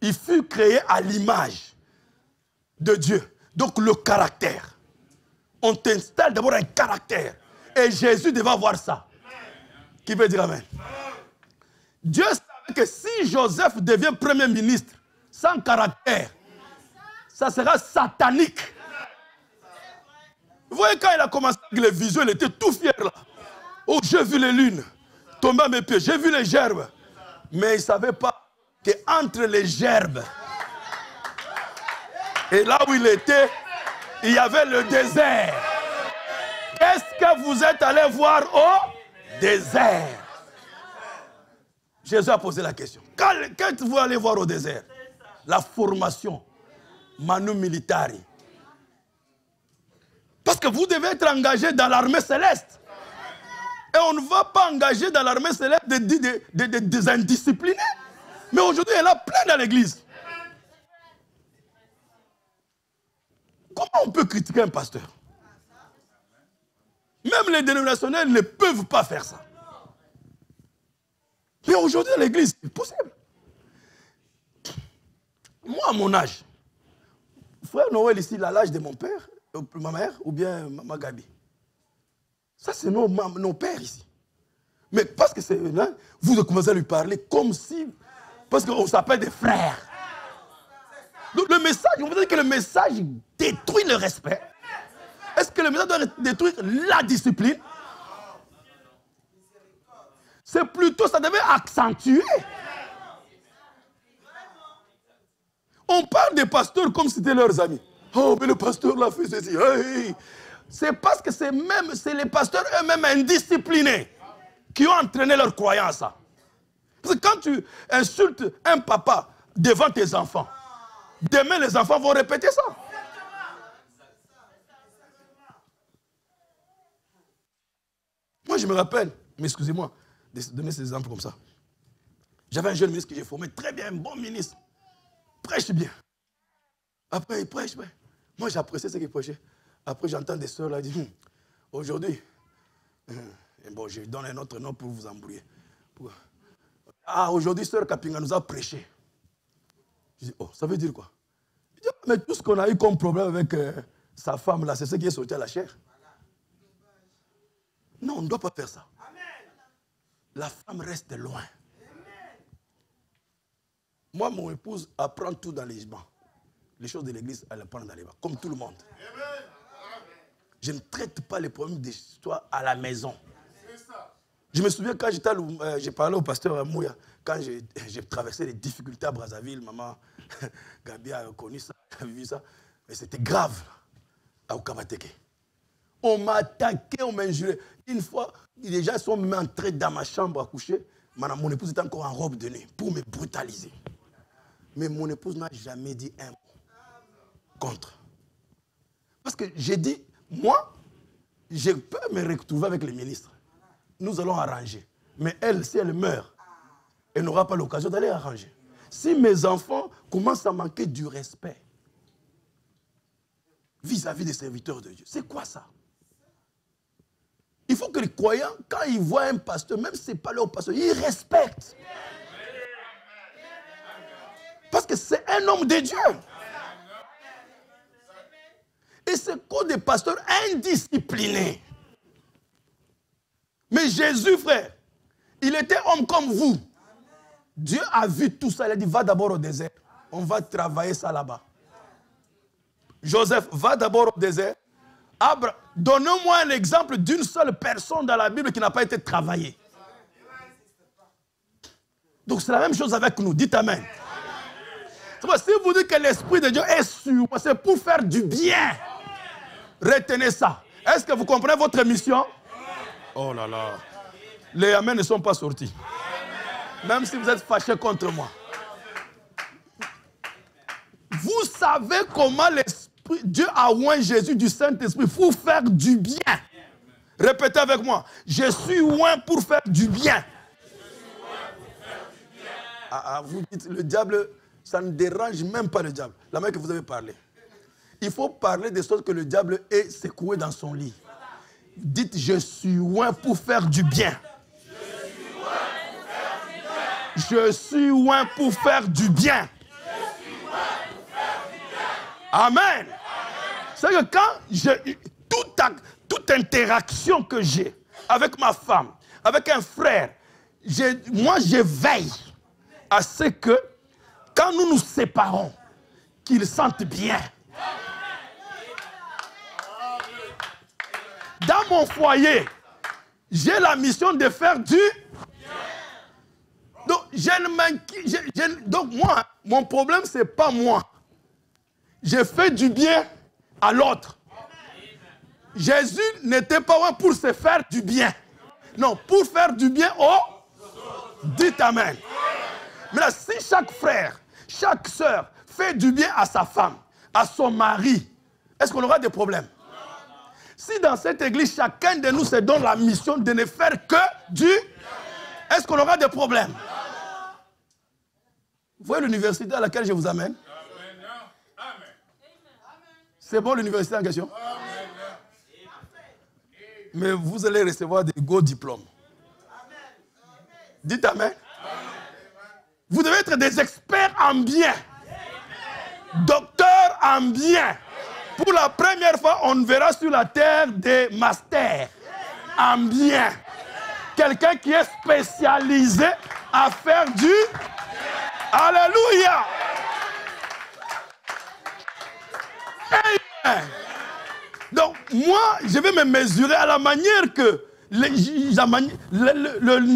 Il fut créé à l'image de Dieu. Donc le caractère. On t'installe d'abord un caractère. Et Jésus devait avoir ça. Qui veut dire Amen? Dieu savait que si Joseph devient premier ministre sans caractère, ça sera satanique. Vous voyez, quand il a commencé avec les visions, il était tout fier là. Oh, j'ai vu les lunes tomber à mes pieds, j'ai vu les gerbes. Mais il ne savait pas qu'entre les gerbes et là où il était, il y avait le désert. Qu'est-ce que vous êtes allé voir au désert? Jésus a posé la question. Quand vous allez voir au désert? La formation. Manu militari. Parce que vous devez être engagé dans l'armée céleste. Et on ne va pas engager dans l'armée céleste des indisciplinés. Mais aujourd'hui, il y en a plein dans l'église. Comment on peut critiquer un pasteur? Même les dénominationnels ne peuvent pas faire ça. Mais aujourd'hui, dans l'église, c'est possible. Moi, à mon âge, frère Noël ici, il a l'âge de mon père, ma mère, ou bien ma Gabi. Ça, c'est nos pères ici. Mais parce que c'est là, vous commencez à lui parler comme si... Parce qu'on s'appelle des frères. Donc le message, vous dire que le message détruit le respect. Est-ce que le message doit détruire la discipline? C'est plutôt, ça devait accentuer. On parle des pasteurs comme si c'était leurs amis. Oh, mais le pasteur l'a fait ceci. Hey. C'est parce que c'est les pasteurs eux-mêmes indisciplinés qui ont entraîné leur croyance. Parce que quand tu insultes un papa devant tes enfants, demain les enfants vont répéter ça. Moi je me rappelle, mais excusez-moi de donner ces exemples comme ça. J'avais un jeune ministre que j'ai formé très bien, un bon ministre. Prêche bien. Après il prêche bien. Moi j'appréciais ce qu'il prêchait. Après j'entends des sœurs là dire, aujourd'hui, bon je donne un autre nom pour vous embrouiller. Ah, aujourd'hui, sœur Kapinga nous a prêché. Je dis, oh, ça veut dire quoi? Je dis, mais tout ce qu'on a eu comme problème avec sa femme, là, c'est ce qui est sorti à la chair. Non, on ne doit pas faire ça. La femme reste loin. Moi, mon épouse apprend tout dans les bancs. Les choses de l'église, elle apprend dans les bancs, comme tout le monde. Je ne traite pas les problèmes d'histoire à la maison. Je me souviens quand j'ai parlé au pasteur Mouya, quand j'ai traversé les difficultés à Brazzaville, maman Gabi a connu ça, a vu ça, mais c'était grave à Okabateke. On m'a attaqué, on m'a injuré. Une fois, les gens sont même entrés dans ma chambre à coucher. Mon épouse était encore en robe de nuit pour me brutaliser. Mais mon épouse n'a jamais dit un mot contre. Parce que j'ai dit, moi, je peux me retrouver avec les ministres. Nous allons arranger. Mais elle, si elle meurt, elle n'aura pas l'occasion d'aller arranger. Si mes enfants commencent à manquer du respect vis-à-vis des serviteurs de Dieu, c'est quoi ça? Il faut que les croyants, quand ils voient un pasteur, même si ce n'est pas leur pasteur, ils respectent. Parce que c'est un homme de Dieu. Et c'est quoi des pasteurs indisciplinés? Mais Jésus, frère, il était homme comme vous. Dieu a vu tout ça. Il a dit, va d'abord au désert. On va travailler ça là-bas. Joseph, va d'abord au désert. Donnez-moi un exemple d'une seule personne dans la Bible qui n'a pas été travaillée. Donc c'est la même chose avec nous. Dites Amen. Si vous dites que l'Esprit de Dieu est sur moi, c'est pour faire du bien. Retenez ça. Est-ce que vous comprenez votre mission? Oh là là. Les Amen ne sont pas sortis. Même si vous êtes fâchés contre moi. Vous savez comment Dieu a oint Jésus du Saint-Esprit pour faire du bien. Répétez avec moi. Je suis oint pour faire du bien. Vous dites, le diable, ça ne dérange même pas le diable. La manière que vous avez parlé. Il faut parler des choses que le diable est secoué dans son lit. Dites, je suis oint pour faire du bien. Je suis oint pour faire du bien. Amen. C'est que quand toute interaction que j'ai avec ma femme, avec un frère, moi je veille à ce que quand nous nous séparons, qu'ils sentent bien. Dans mon foyer, j'ai la mission de faire du bien. Donc moi, mon problème, ce n'est pas moi. Je fais du bien à l'autre. Jésus n'était pas là pour se faire du bien. Non, pour faire du bien aux... Dites Amen. Mais là, si chaque frère, chaque sœur fait du bien à sa femme, à son mari, est-ce qu'on aura des problèmes? Si dans cette église, chacun de nous se donne la mission de ne faire que du... Est-ce qu'on aura des problèmes? Vous voyez l'université à laquelle je vous amène? C'est bon l'université en question? Mais vous allez recevoir des beaux diplômes. Dites Amen. Vous devez être des experts en bien. Docteurs en bien. Pour la première fois, on verra sur la terre des masters en bien. Quelqu'un qui est spécialisé à faire du... Alléluia. Amen. Donc, moi, je vais me mesurer à la manière que le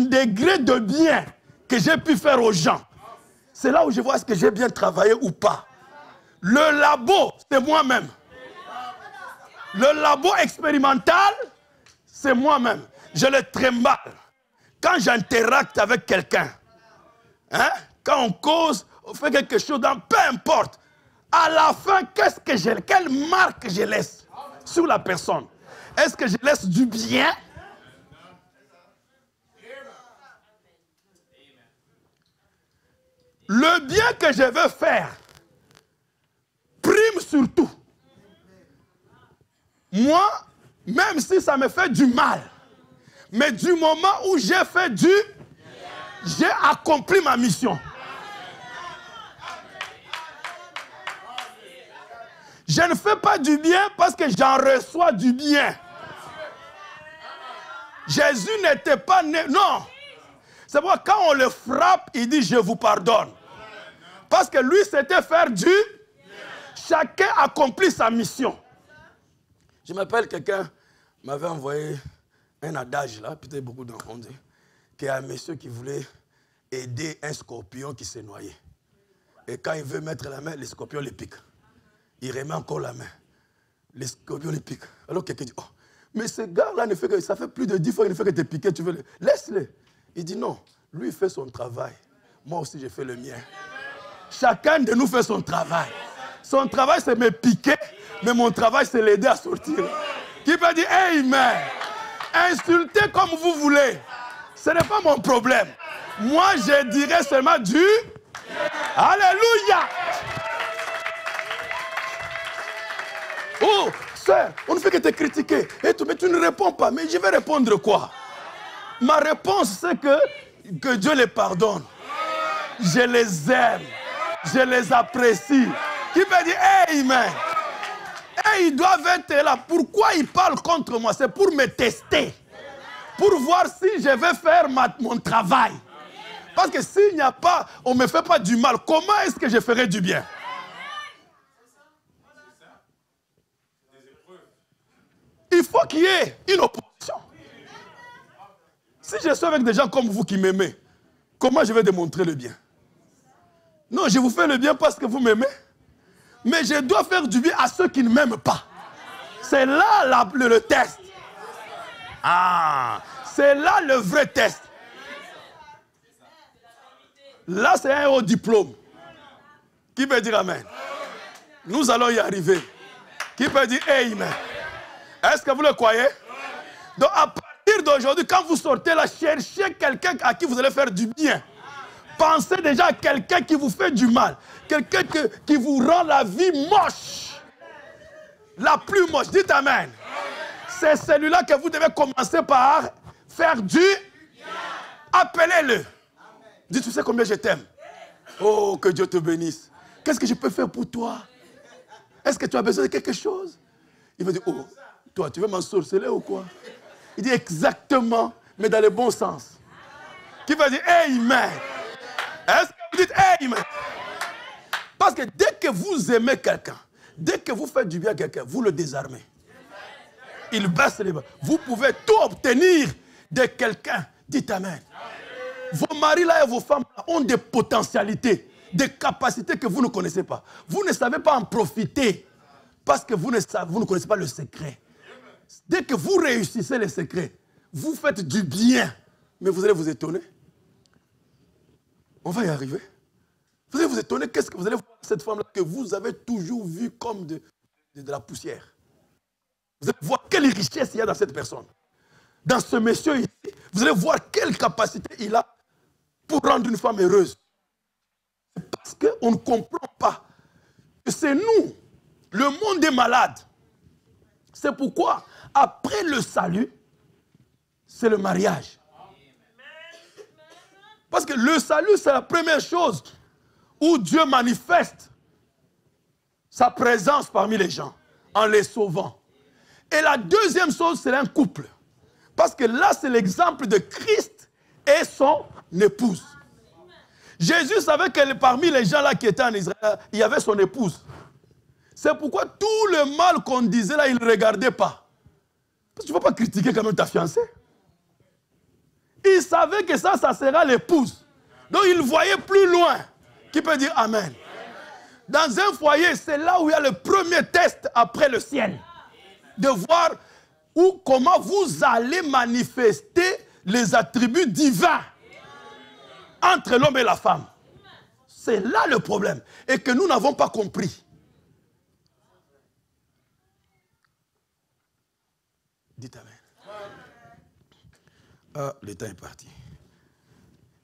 degré de bien que j'ai pu faire aux gens. C'est là où je vois est-ce que j'ai bien travaillé ou pas. Le labo, c'est moi-même. Le labo expérimental, c'est moi-même. Je le trimballe. Quand j'interacte avec quelqu'un, hein, quand on cause, on fait quelque chose, peu importe, à la fin, quelle marque je laisse sur la personne? Est-ce que je laisse du bien? Le bien que je veux faire prime sur tout. Moi, même si ça me fait du mal, mais du moment où j'ai fait j'ai accompli ma mission. Je ne fais pas du bien parce que j'en reçois du bien. Jésus n'était pas né, non. C'est pourquoi quand on le frappe, il dit je vous pardonne. Parce que lui, c'était faire du... Chacun accomplit sa mission. Je m'appelle quelqu'un, m'avait envoyé un adage là, peut-être beaucoup d'enfants disent, qu'il y a un monsieur qui voulait aider un scorpion qui s'est noyé. Et quand il veut mettre la main, le scorpion le pique. Il remet encore la main. Le scorpion le pique. Alors quelqu'un dit, oh, mais ce gars-là, ça fait plus de 10 fois qu'il ne fait que te piquer, tu veux le... Laisse-le. Il dit non, lui il fait son travail. Moi aussi je fais le mien. Chacun de nous fait son travail. Son travail c'est me piquer, mais mon travail c'est l'aider à sortir. Qui peut dire amen? Insultez comme vous voulez. Ce n'est pas mon problème. Moi je dirais seulement du... Alléluia! Oh, sœur, on ne fait que te critiquer. Et mais tu ne réponds pas. Mais je vais répondre quoi? Ma réponse, c'est que Dieu les pardonne. Je les aime. Je les apprécie. Qui peut dire amen? Et ils doivent être là. Pourquoi ils parlent contre moi? C'est pour me tester. Pour voir si je vais faire mon travail. Parce que s'il n'y a pas, on ne me fait pas du mal, comment est-ce que je ferai du bien? Il faut qu'il y ait une opposition. Si je suis avec des gens comme vous qui m'aimez, comment je vais démontrer le bien? Non, je vous fais le bien parce que vous m'aimez. Mais je dois faire du bien à ceux qui ne m'aiment pas. C'est là le test. Ah, c'est là le vrai test. Là, c'est un haut diplôme. Qui peut dire amen? Nous allons y arriver. Qui peut dire amen? Est-ce que vous le croyez? Donc, à partir d'aujourd'hui, quand vous sortez là, cherchez quelqu'un à qui vous allez faire du bien. Pensez déjà à quelqu'un qui vous fait du mal. Quelqu'un qui vous rend la vie moche. La plus moche. Dites amen. C'est celui-là que vous devez commencer par faire du bien. Appelez-le. Dites, tu sais combien je t'aime? Oh, que Dieu te bénisse. Qu'est-ce que je peux faire pour toi? Est-ce que tu as besoin de quelque chose? Il va dire, oh, toi, tu veux m'ensorceler ou quoi? Il dit exactement, mais dans le bon sens. Qui va dire amen? Est-ce que vous dites amen? Parce que dès que vous aimez quelqu'un, dès que vous faites du bien à quelqu'un, vous le désarmez. Il baisse les bras. Vous pouvez tout obtenir de quelqu'un. Dites amen. Vos maris là et vos femmes ont des potentialités, des capacités que vous ne connaissez pas. Vous ne savez pas en profiter parce que vous ne connaissez pas le secret. Dès que vous réussissez les secrets, vous faites du bien. Mais vous allez vous étonner. On va y arriver. Vous allez vous étonner, qu'est-ce que vous allez voir cette femme-là que vous avez toujours vue comme de la poussière. Vous allez voir quelle richesse il y a dans cette personne. Dans ce monsieur ici, vous allez voir quelle capacité il a pour rendre une femme heureuse. C'est parce qu'on ne comprend pas que c'est nous. Le monde est malade. C'est pourquoi, après le salut, c'est le mariage. Parce que le salut, c'est la première chose où Dieu manifeste sa présence parmi les gens, en les sauvant. Et la deuxième chose, c'est un couple. Parce que là, c'est l'exemple de Christ et son épouse. Jésus savait que parmi les gens là qui étaient en Israël, il y avait son épouse. C'est pourquoi tout le mal qu'on disait là, il ne regardait pas. Parce que tu ne vas pas critiquer quand même ta fiancée. Il savait que ça sera l'épouse. Donc il voyait plus loin. Qui peut dire amen? Dans un foyer, c'est là où il y a le premier test après le ciel. De voir comment vous allez manifester les attributs divins entre l'homme et la femme. C'est là le problème. Et que nous n'avons pas compris. Dites Amen. Ah, le temps est parti.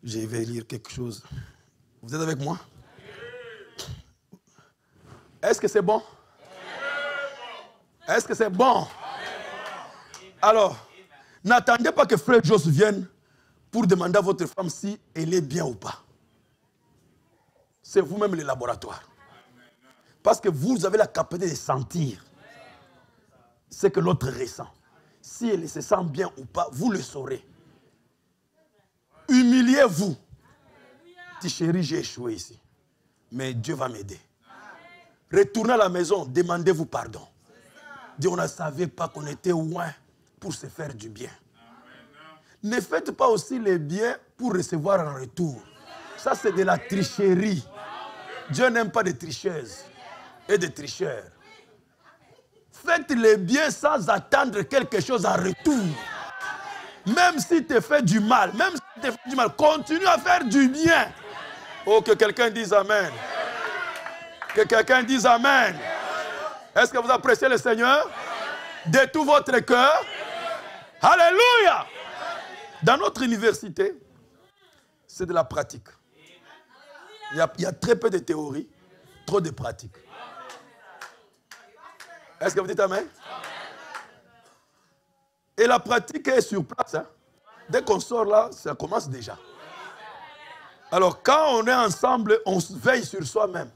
Je vais lire quelque chose. Vous êtes avec moi? Est-ce que c'est bon? Est-ce que c'est bon? Alors, n'attendez pas que Frère Joss vienne pour demander à votre femme si elle est bien ou pas. C'est vous-même le laboratoire. Parce que vous avez la capacité de sentir ce que l'autre ressent. Si elle se sent bien ou pas, vous le saurez. Humiliez-vous. Dis chérie, j'ai échoué ici. Mais Dieu va m'aider. Retournez à la maison, demandez-vous pardon. Dis, on ne savait pas qu'on était loin pour se faire du bien. Ne faites pas aussi les biens pour recevoir un retour. Ça, c'est de la tricherie. Dieu n'aime pas des tricheuses et des tricheurs. Faites les biens sans attendre quelque chose en retour. Même si tu fais du mal, continue à faire du bien. Oh, que quelqu'un dise Amen. Que quelqu'un dise Amen. Est-ce que vous appréciez le Seigneur? De tout votre cœur. Alléluia. Dans notre université, c'est de la pratique. Il y a très peu de théorie, trop de pratique. Est-ce que vous dites Amen? Et la pratique est sur place. Hein? Dès qu'on sort là, ça commence déjà. Alors quand on est ensemble, on veille sur soi-même.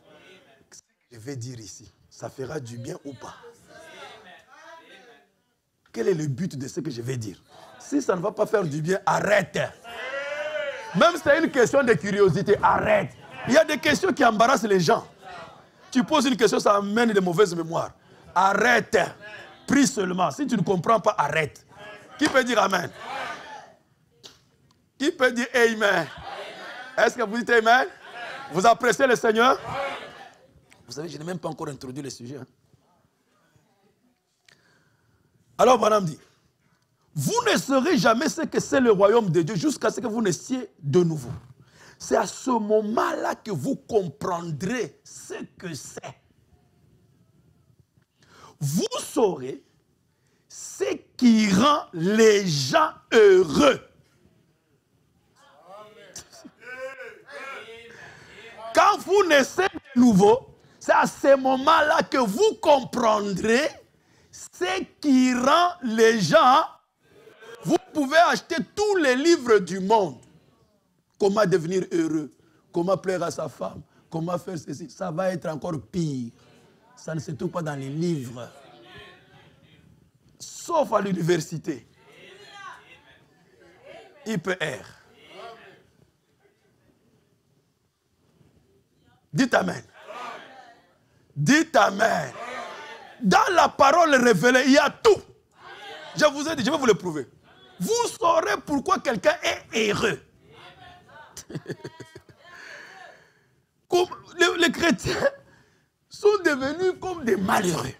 Qu'est-ce que je vais dire ici? Ça fera du bien ou pas? Quel est le but de ce que je vais dire? Si ça ne va pas faire du bien, arrête. Même si c'est une question de curiosité, arrête. Il y a des questions qui embarrassent les gens. Tu poses une question, ça amène de mauvaises mémoires. Arrête. Prie seulement. Si tu ne comprends pas, arrête. Qui peut dire Amen? Qui peut dire Amen? Est-ce que vous dites Amen? Vous appréciez le Seigneur? Vous savez, je n'ai même pas encore introduit le sujet. Hein? Alors, madame dit, vous ne saurez jamais ce que c'est le royaume de Dieu jusqu'à ce que vous naissiez de nouveau. C'est à ce moment-là que vous comprendrez ce que c'est. Vous saurez ce qui rend les gens heureux. Quand vous naissez de nouveau, c'est à ce moment-là que vous comprendrez ce qui rend les gens. Vous pouvez acheter tous les livres du monde. Comment devenir heureux, comment plaire à sa femme, comment faire ceci. Ça va être encore pire. Ça ne se trouve pas dans les livres. Sauf à l'université. IPR. Dites Amen. Dites Amen. Dans la parole révélée, il y a tout. Je vous ai dit, je vais vous le prouver. Vous saurez pourquoi quelqu'un est heureux. Les chrétiens sont devenus comme des malheureux.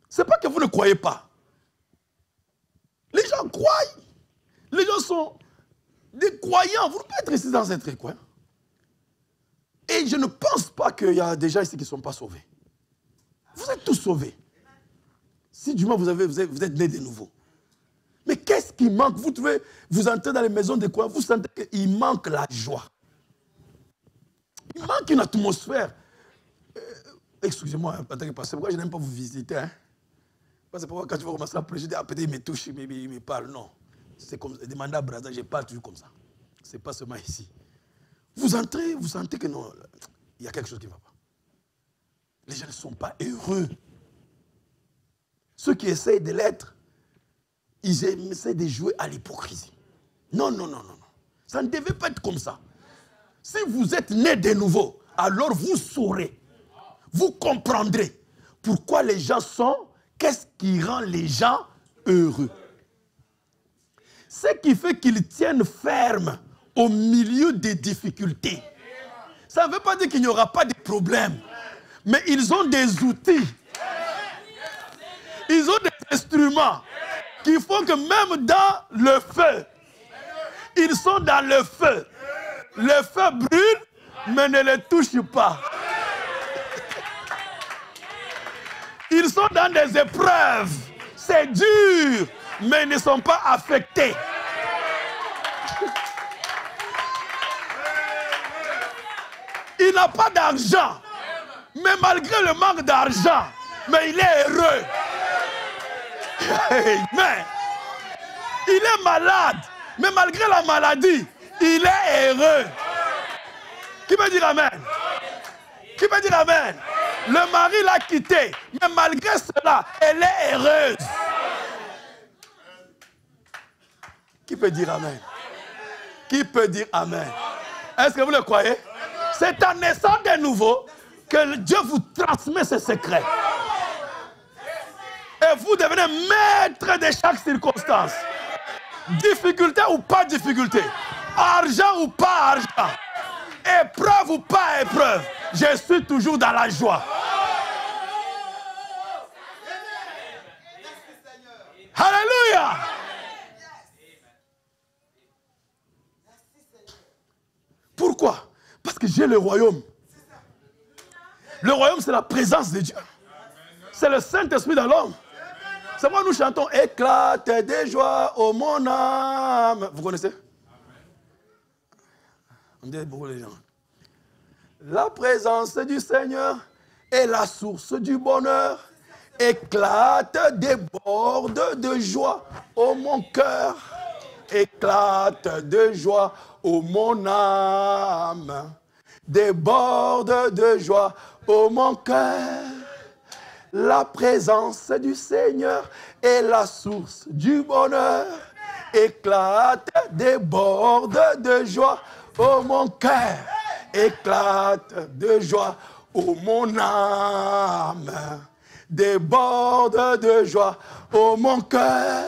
Ce n'est pas que vous ne croyez pas. Les gens croient. Les gens sont des croyants. Vous ne pouvez pas être ici dans un coin. Et je ne pense pas qu'il y a des gens ici qui ne sont pas sauvés. Vous êtes tous sauvés. Si du moins vous êtes nés de nouveau. Mais qu'est-ce qui manque? Vous entrez dans les maisons de coin, vous sentez qu'il manque la joie. Il manque une atmosphère. Excusez-moi, pourquoi je n'aime pas vous visiter? Hein? Parce que pourquoi quand tu vas commencer à prêcher, peut-être il me touche, il me parle. Non. C'est comme demander à Brazza, je parle toujours comme ça. Ce n'est pas seulement ici. Vous entrez, vous sentez que non, il y a quelque chose qui ne va pas. Les gens ne sont pas heureux. Ceux qui essayent de l'être, ils essaient de jouer à l'hypocrisie. Non, non, non, non, non. Ça ne devait pas être comme ça. Si vous êtes né de nouveau, alors vous saurez, vous comprendrez pourquoi les gens sont, qu'est-ce qui rend les gens heureux. Ce qui fait qu'ils tiennent ferme au milieu des difficultés. Ça ne veut pas dire qu'il n'y aura pas de problème. Mais ils ont des outils. Ils ont des instruments qui font que même dans le feu, ils sont dans le feu. Le feu brûle, mais ne les touche pas. Ils sont dans des épreuves. C'est dur, mais ils ne sont pas affectés. Il n'a pas d'argent, mais malgré le manque d'argent, mais il est heureux. Amen. Il est malade, mais malgré la maladie, il est heureux. Qui peut dire amen? Qui peut dire amen? Le mari l'a quitté, mais malgré cela, elle est heureuse. Qui peut dire amen? Qui peut dire amen? Est-ce que vous le croyez? C'est en naissant de nouveau que Dieu vous transmet ses secrets. Et vous devenez maître de chaque circonstance. Difficulté ou pas difficulté. Argent ou pas argent. Épreuve ou pas épreuve. Je suis toujours dans la joie. Alléluia. Pourquoi? Parce que j'ai le royaume. Le royaume, c'est la présence de Dieu. C'est le Saint-Esprit dans l'homme. C'est pourquoi nous chantons « Éclate de joie, ô mon âme ». Vous connaissez? On dit beaucoup les gens. La présence du Seigneur est la source du bonheur. Éclate, déborde de joie, ô mon cœur. Éclate de joie, ô mon âme. Déborde de joie, ô mon cœur. La présence du Seigneur est la source du bonheur. Éclate, déborde de joie, ô mon cœur. Éclate de joie, ô mon âme. Déborde de joie, ô mon cœur.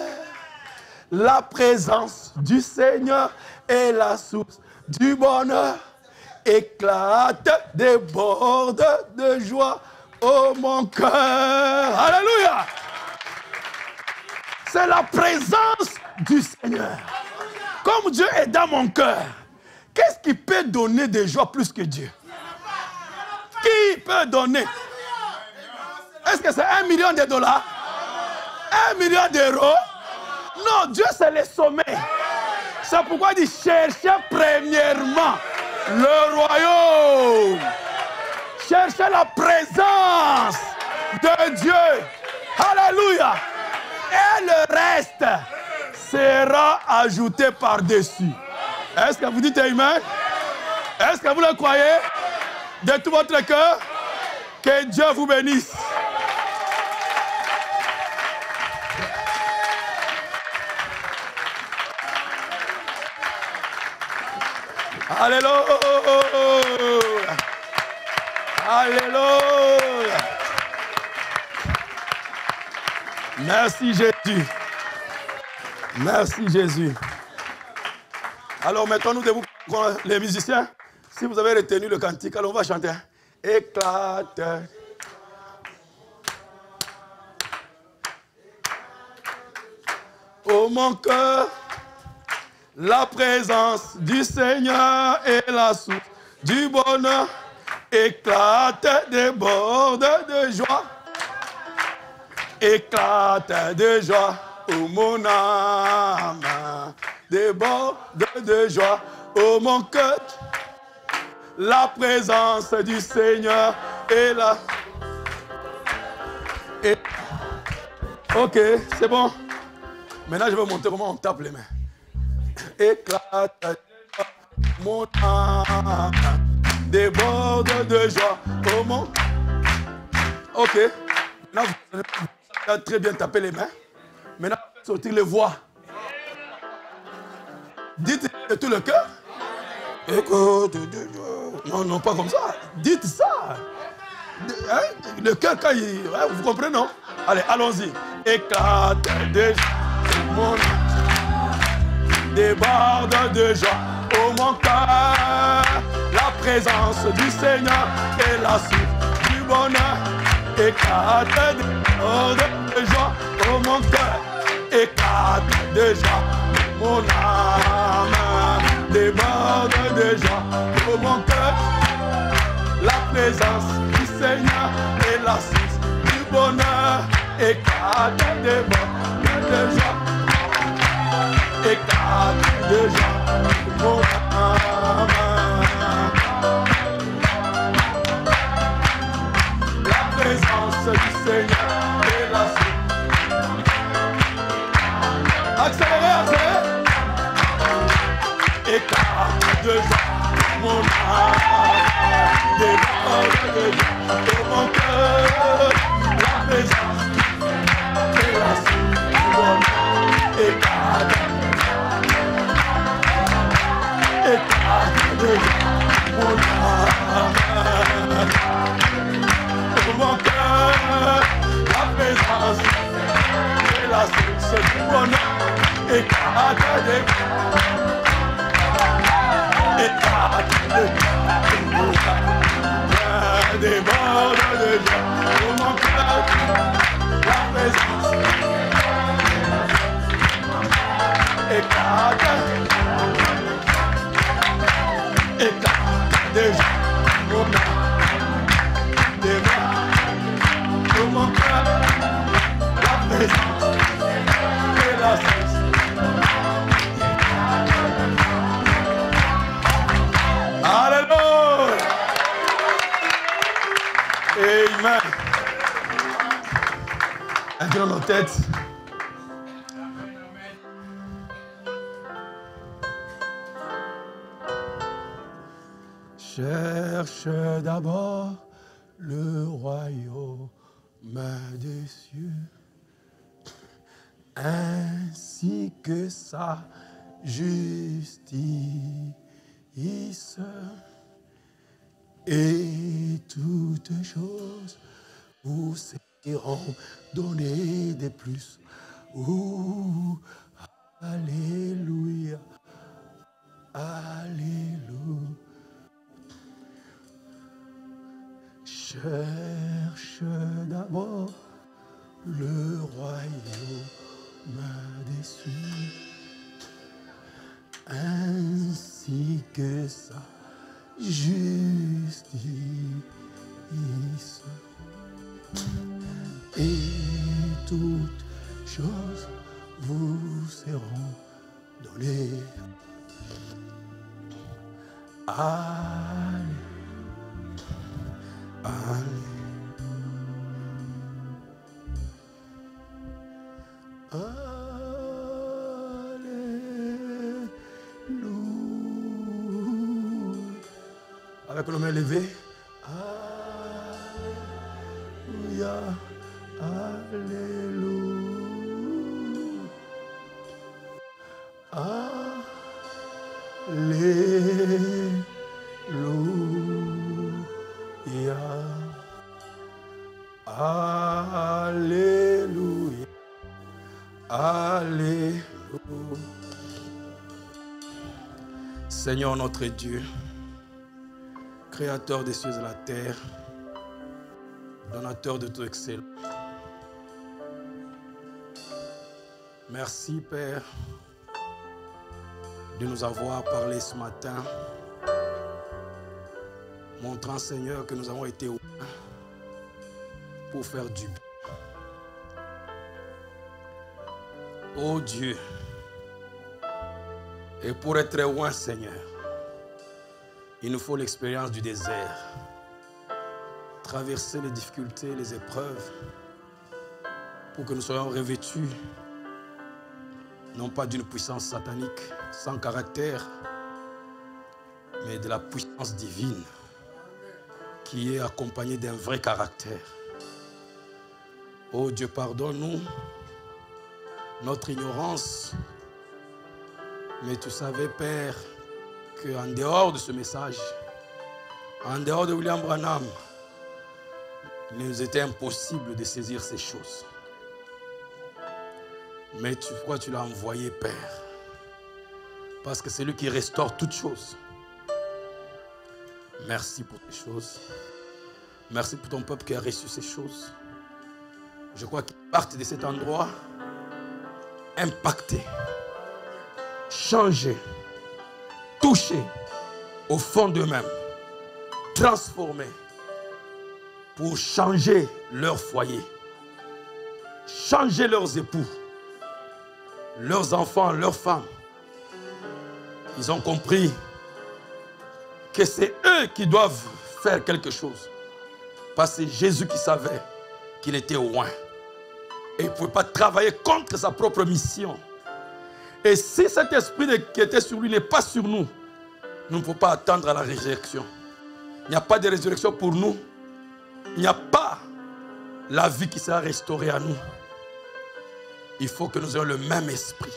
La présence du Seigneur est la source du bonheur. Éclate, déborde de joie, ô mon cœur. Alléluia. C'est la présence du Seigneur. Comme Dieu est dans mon cœur, qu'est-ce qui peut donner de joie plus que Dieu? Qui peut donner? Est-ce que c'est 1 million de dollars? 1 million d'euros? Non, Dieu c'est le sommet. C'est pourquoi il dit cherchez premièrement le royaume. Cherchez la présence de Dieu. Alléluia. Et le reste sera ajouté par-dessus. Est-ce que vous dites amen? Est-ce que vous le croyez? De tout votre cœur? Que Dieu vous bénisse. Alléluia. Alléluia. Merci Jésus. Merci Jésus. Alors mettons-nous debout, les musiciens. Si vous avez retenu le cantique, alors on va chanter. Éclate. Oh mon cœur, la présence du Seigneur est la source du bonheur. Éclate, déborde de joie. Éclate de joie, ô mon âme. Déborde de joie, ô mon cœur. La présence du Seigneur est là. Ok, c'est bon. Maintenant, je vais montrer comment on tape les mains. Éclate, mon âme, déborde de joie. Oh mon... Ok. Maintenant, vous allez très bien taper les mains. Maintenant, sortir les voix. Dites de tout le cœur. Écoute, non, non, pas comme ça. Dites ça. Hein? Le cœur, quand il... Hein, vous comprenez, non? Allez, allons-y. Éclate de mon... Déborde de joie. Oh mon cœur. La présence du Seigneur est la source du bonheur. Éclate de joie pour mon cœur, éclate de joie pour mon âme, déborde de joie pour mon cœur. La présence du Seigneur est la source du bonheur, éclate de joie, éclate de joie pour mon âme. La présence du Seigneur est la source. Accélérez, accélérez. Éclate de joie, mon âme, déborde de joie pour mon cœur. La présence est la source du bonheur. Éclate de joie, mon âme, pour mon cœur. La présence est la source du bonheur. Éclate de joie. Éclate de joie, déborde de joie pour mon cœur. La présence éclate de joie pour mon âme, déborde pour mon cœur. La présence est la source. Alléluia. Amen. Inclinons nos têtes. Cherche d'abord le royaume des cieux, ainsi que sa justice, et toutes choses vous seront données de plus. Ouh, alléluia, alléluia. Cherche d'abord le royaume des cieux, ainsi que sa justice, et toutes choses vous seront données. Alléluia. Avec les mains levées. Alléluia. Alléluia. Alléluia. Alléluia. Seigneur notre Dieu, Créateur des cieux et de la terre, donateur de tout excellence. Merci Père de nous avoir parlé ce matin, montrant Seigneur que nous avons été ouverts pour faire du bien. Oh Dieu, et pour être très loin Seigneur, il nous faut l'expérience du désert, traverser les difficultés, les épreuves, pour que nous soyons revêtus, non pas d'une puissance satanique sans caractère, mais de la puissance divine qui est accompagnée d'un vrai caractère. Oh Dieu, pardonne-nous notre ignorance, mais tu savais, Père, qu'en dehors de ce message, en dehors de William Branham, il nous était impossible de saisir ces choses. Mais pourquoi tu l'as envoyé, Père? Parce que c'est lui qui restaure toutes choses. Merci pour ces choses. Merci pour ton peuple qui a reçu ces choses. Je crois qu'ils partent de cet endroit impactés, changés, touchés au fond d'eux-mêmes, transformés pour changer leur foyer, changer leurs époux, leurs enfants, leurs femmes. Ils ont compris que c'est eux qui doivent faire quelque chose. Parce que c'est Jésus qui savait qu'il était au loin. Et il ne pouvait pas travailler contre sa propre mission. Et si cet esprit qui était sur lui n'est pas sur nous, nous ne pouvons pas attendre à la résurrection. Il n'y a pas de résurrection pour nous. Il n'y a pas la vie qui sera restaurée à nous. Il faut que nous ayons le même esprit,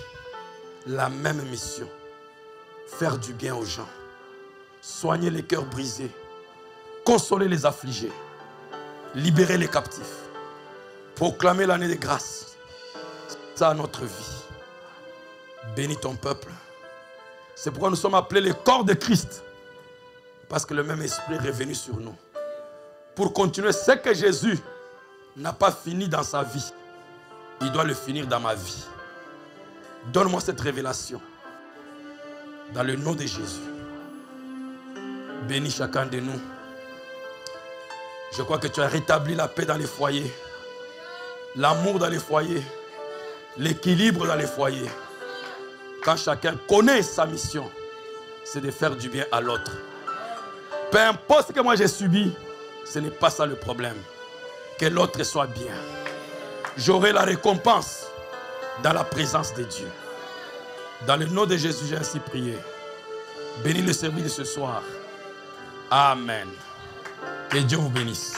la même mission. Faire du bien aux gens, soigner les cœurs brisés, consoler les affligés, libérer les captifs, proclamer l'année de grâce. C'est ça notre vie. Bénis ton peuple. C'est pourquoi nous sommes appelés le corps de Christ. Parce que le même esprit est revenu sur nous. Pour continuer ce que Jésus n'a pas fini dans sa vie, il doit le finir dans ma vie. Donne-moi cette révélation. Dans le nom de Jésus. Bénis chacun de nous. Je crois que tu as rétabli la paix dans les foyers, l'amour dans les foyers, l'équilibre dans les foyers. Quand chacun connaît sa mission, c'est de faire du bien à l'autre. Peu importe ce que moi j'ai subi, ce n'est pas ça le problème. Que l'autre soit bien. J'aurai la récompense dans la présence de Dieu. Dans le nom de Jésus, j'ai ainsi prié. Bénis le service de ce soir. Amen. Que Dieu vous bénisse.